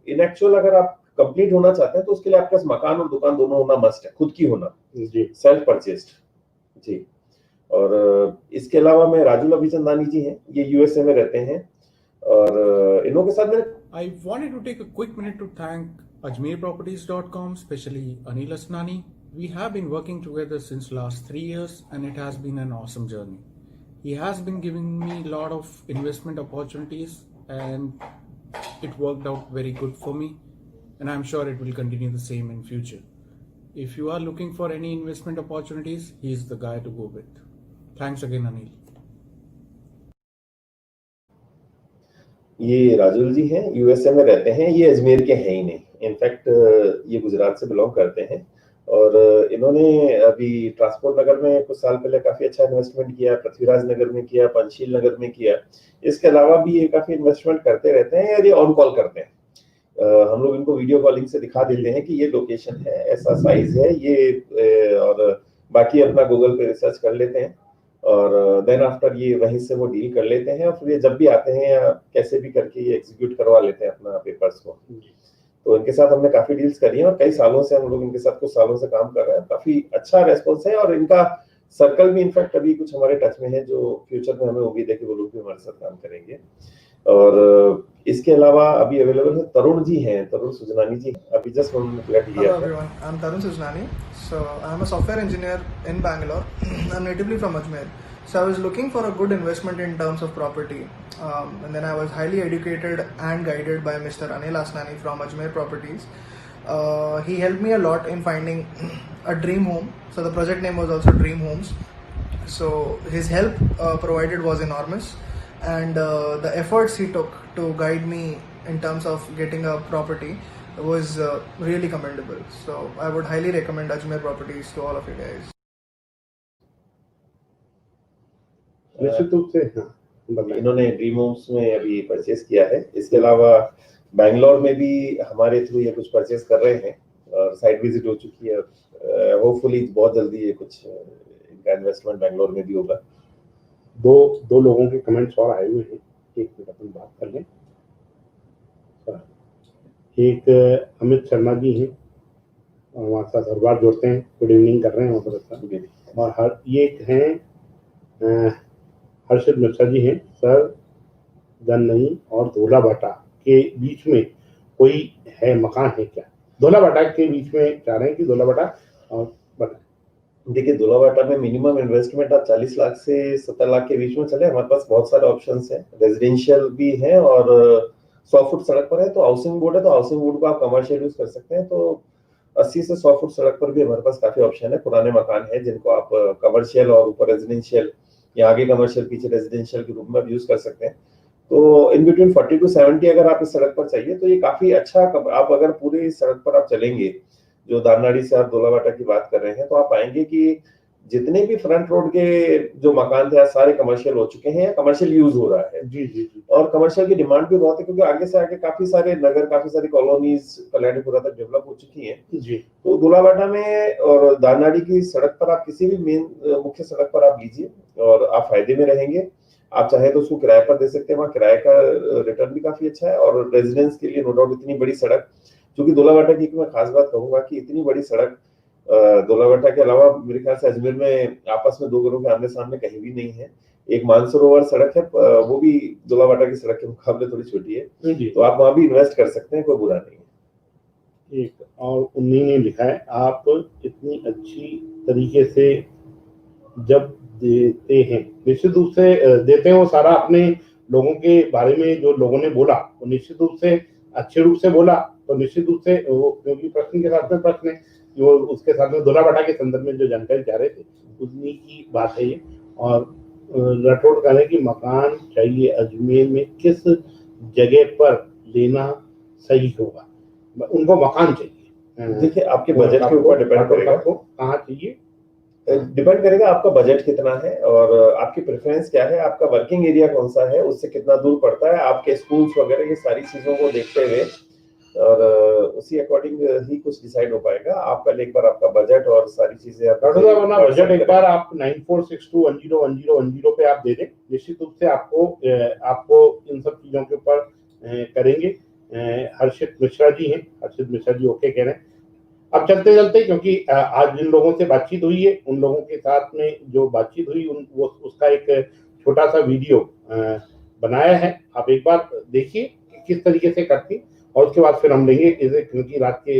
इन एक्चुअल अगर आप कंप्लीट होना चाहते हैं तो उसके लिए आपके पास मकान और दुकान दोनों होना मस्ट है, खुद की होना जी, सेल्फ परचेस्ड जी। और इसके अलावा मैं राजू अभिचंदानी जी हैं, ये यूएसए में रहते हैं, और इन्हों के साथ मैंने I wanted to take a quick minute to thank AjmerProperties.com, especially Anil Asnani. We have been working together since last 3 years and it has been an awesome journey. He has been giving me a lot of investment opportunities and it worked out very good for me, and I'm sure it will continue the same in future. If you are looking for any investment opportunities, he is the guy to go with. Thanks again, Anil. ये राजुल जी हैं, यूएसए में रहते हैं, ये अजमेर के हैं ही नहीं, इनफैक्ट ये गुजरात से बिलोंग करते हैं। और इन्होंने अभी ट्रांसपोर्ट नगर में कुछ साल पहले काफी अच्छा इन्वेस्टमेंट किया, पृथ्वीराज नगर में किया, पंचशील नगर में किया। इसके अलावा भी ये काफी इन्वेस्टमेंट करते रहते हैं और ये ऑन कॉल करते हैं। हम लोग इनको वीडियो कॉलिंग से दिखा देते हैं कि ये लोकेशन है, ऐसा साइज है ये, और बाकी अपना गूगल पे रिसर्च कर लेते हैं और देन आफ्टर ये वहीं से वो डील कर लेते हैं, और फिर ये जब भी आते हैं या कैसे भी करके ये एग्जीक्यूट करवा लेते हैं अपना पेपर्स को। तो इनके साथ हमने काफी डील्स करी हैं और कई सालों से हम लोग इनके साथ कुछ सालों से काम कर रहे हैं। काफी अच्छा रेस्पॉन्स है और इनका सर्कल भी इनफैक्ट अभी कुछ हमारे टच में है, जो फ्यूचर में हमें उम्मीद है कि वो लोग भी हमारे साथ काम करेंगे। और इसके अलावा अभी अवेलेबल है तरुण जी हैं, तरुण सुजनानी जी, अभी जस्ट उन्होंने फ्लैट लिया Hello है। everyone, I'm Tarun Sujnani. So I'm a software engineer in Bangalore. I'm natively from Ajmer. So I was looking for a good investment in terms of property. And then I was highly educated and guided by Mr. Anil Asnani from Ajmer Properties. He helped me a lot in finding a dream home. So the project name was also Dream Homes. So his help provided was enormous. And the efforts he took to guide me in terms of getting a property was really commendable. So I would highly recommend Ajmer Properties to all of you guys. निश्चित रूप से हाँ, बताइए। इन्होंने ड्रीम होम्स में अभी परचेस किया है। इसके अलावा बैंगलोर में भी हमारे थ्रू ये कुछ परचेस कर रहे हैं और साइट विजिट हो चुकी है। होपफुली बहुत जल्दी ये कुछ इनका इन्वेस्टमेंट बैंगलोर में भी होगा। दो लोगों के कमेंट्स और आए हुए हैं, एक मिनट अपन बात कर लें। एक अमित शर्मा जी हैं, हमारे साथ हर बार जुड़ते हैं, गुड इवनिंग कर रहे हैं हमारे साथ। और ये एक हैं हर्षित मिश्रा जी हैं, सर गन्नई और धोलाभाटा के बीच में कोई है मकान है क्या? धोलाभाटा के बीच में चाह रहे हैं कि धोलाभाटा और बताएं। देखिए धोलाभाटा में मिनिमम इन्वेस्टमेंट आप 40 लाख से 70 लाख के बीच में चले। हमारे पास बहुत सारे ऑप्शंस हैं, रेजिडेंशियल भी है और 100 फुट सड़क पर है तो हाउसिंग बोर्ड है, तो हाउसिंग बोर्ड को आप कमर्शियल यूज कर सकते हैं। तो 80 से 100 फुट सड़क पर भी हमारे पास काफी ऑप्शन है। पुराने मकान है जिनको आप कमर्शियल और ऊपर रेजिडेंशियल या आगे कमर्शियल पीछे रेजिडेंशियल के रूप में आप यूज कर सकते हैं। तो इन बिटवीन 40 टू 70 अगर आप इस सड़क पर चाहिए तो ये काफी अच्छा। आप अगर पूरी सड़क पर आप चलेंगे, जो दारनाड़ी से आप धोलाभाटा की बात कर रहे हैं, तो आप पाएंगे कि जितने भी फ्रंट रोड के जो मकान थे सारे कमर्शियल हो चुके हैं, कमर्शियल यूज हो रहा है। जी जी जी। और कमर्शियल की डिमांड भी बहुत है क्योंकि आगे से आगे काफी सारे नगर, काफी सारी कॉलोनीज कल्याणीपुरा तक डेवलप हो चुकी हैं। जी। तो धोलाभाटा में और दारनाड़ी की सड़क पर आप किसी भी मेन मुख्य सड़क पर आप लीजिए और आप फायदे में रहेंगे। आप चाहे तो उसको किराए पर दे सकते हैं, वहाँ किराए का रिटर्न भी काफी अच्छा है। और रेजिडेंस के लिए नो डाउट इतनी बड़ी सड़क, क्योंकि धोलाभाटा की मैं खास बात कहूंगा कि इतनी बड़ी सड़क धोलाभाटा के अलावा मेरे ख्याल से अजमेर में आपस में दो घरों के आमने सामने कहीं भी नहीं है। एक मानसरोवर सड़क है, वो भी धोलाभाटा की सड़क के मुकाबले थोड़ी छोटी है, तो आप वहां भी इन्वेस्ट कर सकते हैं, कोई बुरा नहीं है। एक और उन्हीं ने लिखा है, आप इतनी अच्छी तरीके से जब देते हैं, निश्चित रूप से देते हैं, वो सारा अपने लोगों के बारे में जो लोगों ने बोला वो निश्चित रूप से अच्छे रूप से बोला तो निश्चित रूप से वो, क्योंकि प्रश्न के साथ में प्रश्न है, वो उसके साथ में दूल्हा भट्टा के संदर्भ में जो जानकारी चाह रहे थे उन्हीं की बात है ये। और राठौड़ कह रहे हैं कि मकान चाहिए अजमेर में, किस जगह पर लेना सही होगा? उनको मकान चाहिए। देखिए, आपके बजट के ऊपर डिपेंड करेगा, कहाँ चाहिए, डिपेंड करेगा आपका बजट कितना है और आपकी प्रेफरेंस क्या है, आपका वर्किंग एरिया कौन सा है, उससे कितना दूर पड़ता है, आपके स्कूल्स वगैरह, ये सारी चीजों को देखते हुए और उसी अकॉर्डिंग ही कुछ डिसाइड हो पाएगा। आप पहले एक बार आपका बजट और सारी चीजें अपना बजट एक बार आप 9462101010 पे आप दे दें, निश्चित रूप से आपको इन सब चीजों के ऊपर करेंगे। हर्षित मिश्रा जी हैं, हर्षित मिश्रा जी ओके कह रहे हैं। अब चलते चलते, क्योंकि आज जिन लोगों से बातचीत हुई है उन लोगों के साथ में जो बातचीत हुई उसका एक छोटा सा वीडियो बनाया है, आप एक बार देखिए किस तरीके से करती, और उसके बाद फिर हम लेंगे, क्योंकि रात के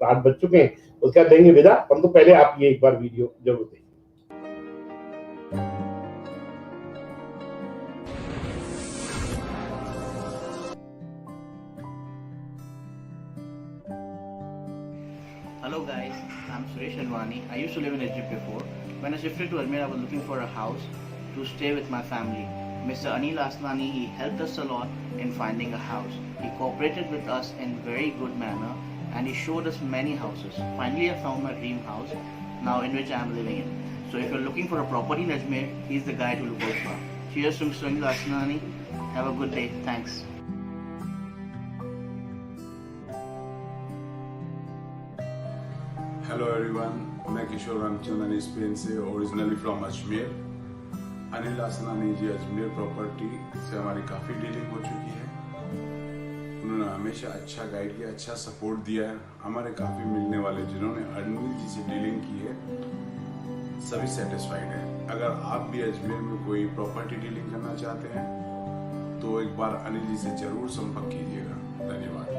8 बज चुके हैं, उसके बाद देंगे विदा। परंतु पहले आप ये एक बार वीडियो जरूर देखिए। Hello guys, I'm Suresh Alwani. I used to live in Egypt before. When I shifted to Ajmer, I was looking for a house to stay with my family. Mr. Anil Asnani, he helped us a lot in finding a house. He cooperated with us in very good manner and he showed us many houses. Finally, I found my dream house, now in which I am living in. So if you're looking for a property in Ajmer, he's the guy to look out for. Cheers to Mr. Anil Asnani. Have a good day. Thanks. Hello everyone, मैं किशोर रामचंद्रन स्पेन से, originally from Ajmer. Anil Asnani ji Ajmer property से हमारी काफ़ी डीलिंग हो चुकी है। उन्होंने हमेशा अच्छा गाइड किया, अच्छा सपोर्ट दिया है। हमारे काफ़ी मिलने वाले जिन्होंने अनिल जी से डीलिंग की है सभी सेटिस्फाइड हैं। अगर आप भी अजमेर में कोई प्रॉपर्टी डीलिंग करना चाहते हैं तो एक बार अनिल जी से जरूर संपर्क कीजिएगा। धन्यवाद।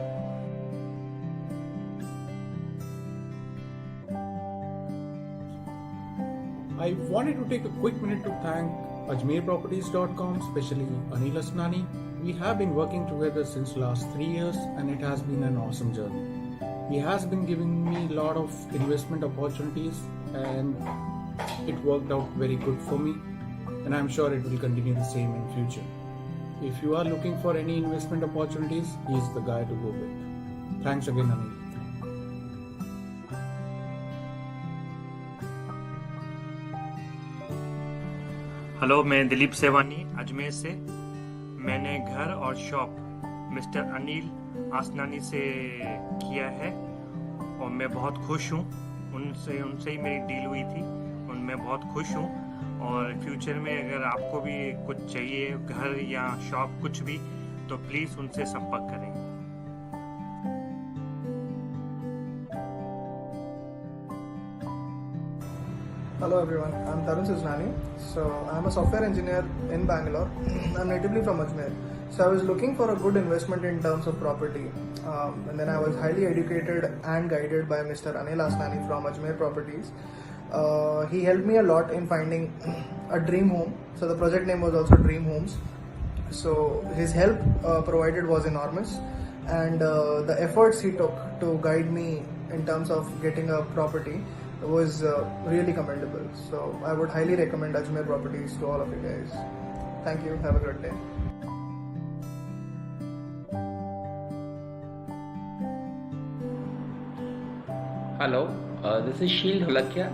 I wanted to take a quick minute to thank AjmerProperties.com, especially Anil Asnani. We have been working together since last 3 years and it has been an awesome journey. He has been giving me a lot of investment opportunities and it worked out very good for me, and I'm sure it will continue the same in future. If you are looking for any investment opportunities, he is the guy to go with. Thanks again, Anil. Hello, मैं दिलीप सेवानी अजमेर से। मैंने घर और शॉप मिस्टर अनिल आसनानी से किया है और मैं बहुत खुश हूँ। उनसे ही मेरी डील हुई थी और मैं बहुत खुश हूँ। और फ्यूचर में अगर आपको भी कुछ चाहिए, घर या शॉप कुछ भी, तो प्लीज़ उनसे संपर्क करें। Hello everyone, I'm Tarun Sisnani. So I'm a software engineer in Bangalore. I'm natively from Ajmer. So I was looking for a good investment in terms of property. And then I was highly educated and guided by Mr. Anil Asnani from Ajmer Properties. He helped me a lot in finding a dream home. So the project name was also Dream Homes. So his help provided was enormous. And the efforts he took to guide me in terms of getting a property was really commendable. So I would highly recommend Ajmer Properties to all of you guys. Thank you. Have a great day. Hello, this is Sheel Dholakia.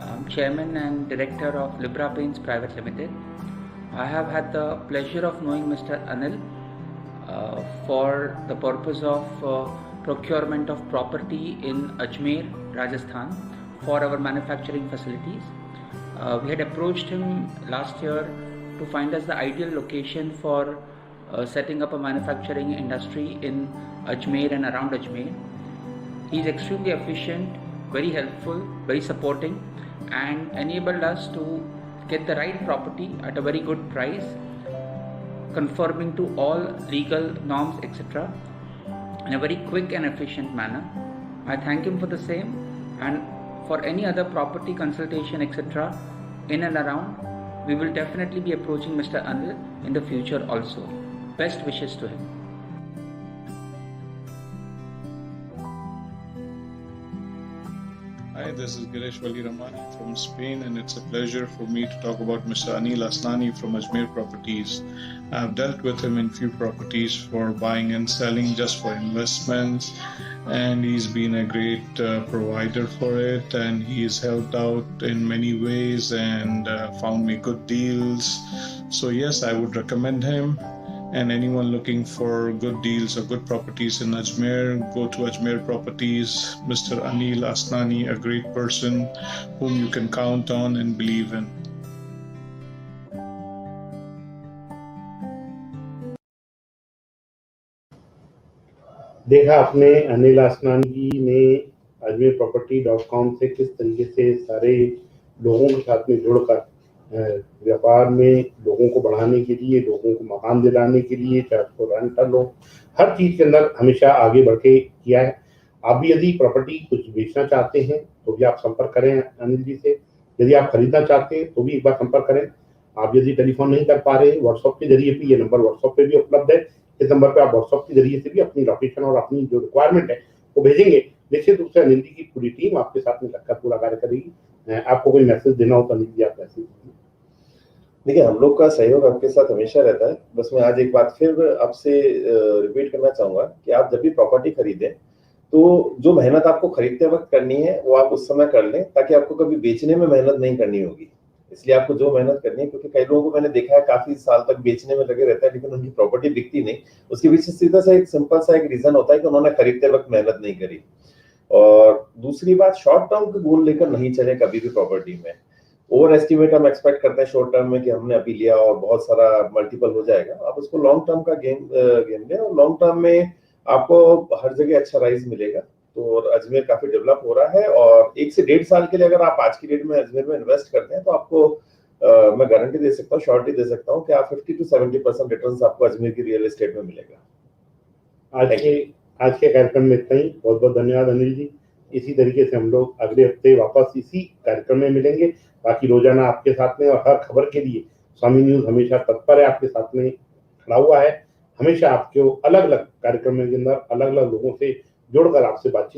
I'm Chairman and Director of Libra Paints Private Limited. I have had the pleasure of knowing Mr. Anil for the purpose of procurement of property in Ajmer, Rajasthan, for our manufacturing facilities. We had approached him last year to find us the ideal location for setting up a manufacturing industry in Ajmer and around Ajmer. He is extremely efficient, very helpful, very supporting, and enabled us to get the right property at a very good price, conforming to all legal norms, etc., in a very quick and efficient manner. I thank him for the same, and for any other property consultation, etc., in and around, we will definitely be approaching Mr. Anil in the future also. Best wishes to him. Hi, this is Giresh Wali Ramani from Spain, and it's a pleasure for me to talk about Mr. Anil Asnani from Ajmer Properties. I've dealt with him in few properties for buying and selling, just for investments, and he's been a great provider for it, and he's helped out in many ways and found me good deals. So yes, I would recommend him. And anyone looking for good deals or good properties in Ajmer, go to Ajmer Properties. Mr. Anil Asnani, a great person whom you can count on and believe in. देखा आपने अनिल आसनानी जी ने ajmerproperty.com से किस तरीके से सारे लोगों के साथ में जुड़कर व्यापार में लोगों को बढ़ाने के लिए, लोगों को मकान दिलाने के लिए, चाहे उसको रेंटल हो, हर चीज़ के अंदर हमेशा आगे बढ़ के किया है। आप भी यदि प्रॉपर्टी कुछ बेचना चाहते हैं तो भी आप संपर्क करें अनिल जी से। यदि आप खरीदना चाहते हैं तो भी एक बार संपर्क करें। आप यदि टेलीफोन नहीं कर पा रहे, व्हाट्सएप के जरिए भी, ये नंबर व्हाट्सएप पे भी उपलब्ध है, इस नंबर पे आप व्हाट्सएप के जरिए से भी अपनी लोकेशन और अपनी जो रिक्वायरमेंट है वो भेजेंगे। निश्चित रूप से अनिल जी की पूरी टीम आपके साथ में लगकर पूरा कार्य करेगी। आपको कोई मैसेज देना हो तो अनिल जी आप मैसेज दीजिए। देखिए, हम लोग का सहयोग आपके साथ हमेशा रहता है। बस मैं आज एक बात फिर आपसे रिपीट करना चाहूंगा कि आप जब भी प्रॉपर्टी खरीदें तो जो मेहनत आपको खरीदते वक्त करनी है वो आप उस समय कर लें, ताकि आपको कभी बेचने में मेहनत नहीं करनी होगी। इसलिए आपको जो मेहनत करनी है, क्योंकि कई लोगों को मैंने देखा है काफी साल तक बेचने में लगे रहता है लेकिन उनकी प्रॉपर्टी बिकती नहीं। उसके पीछे सीधा सा एक सिंपल सा एक रीजन होता है कि उन्होंने खरीदते वक्त मेहनत नहीं करी। और दूसरी बात, शॉर्ट टर्म के गोल लेकर नहीं चले कभी भी प्रॉपर्टी में। ओवर एस्टिमेट हम एक्सपेक्ट करते हैं शॉर्ट टर्म में कि हमने अभी लिया और बहुत सारा मल्टीपल हो जाएगा। आप उसको लॉन्ग टर्म का गेम लें, और लॉन्ग टर्म में आपको हर जगह अच्छा राइज मिलेगा। तो अजमेर काफी डेवलप हो रहा है, और 1 से 1.5 साल के लिए अगर आप आज की डेट में अजमेर में इन्वेस्ट करते हैं तो आपको मैं गारंटी दे सकता हूँ, श्योरिटी दे सकता हूँ कि आप 50 to 70% रिटर्न्स आपको अजमेर की रियल एस्टेट में मिलेगा। आज के कार्यक्रम में इतना ही। बहुत बहुत धन्यवाद अनिल जी। इसी तरीके से हम लोग अगले हफ्ते वापस इसी कार्यक्रम में मिलेंगे। बाकी रोजाना आपके साथ में और हर खबर के लिए स्वामी न्यूज हमेशा तत्पर है, आपके साथ में खड़ा हुआ है। हमेशा आपको अलग अलग कार्यक्रम के अंदर अलग अलग लोगों से जोड़कर आपसे बातचीत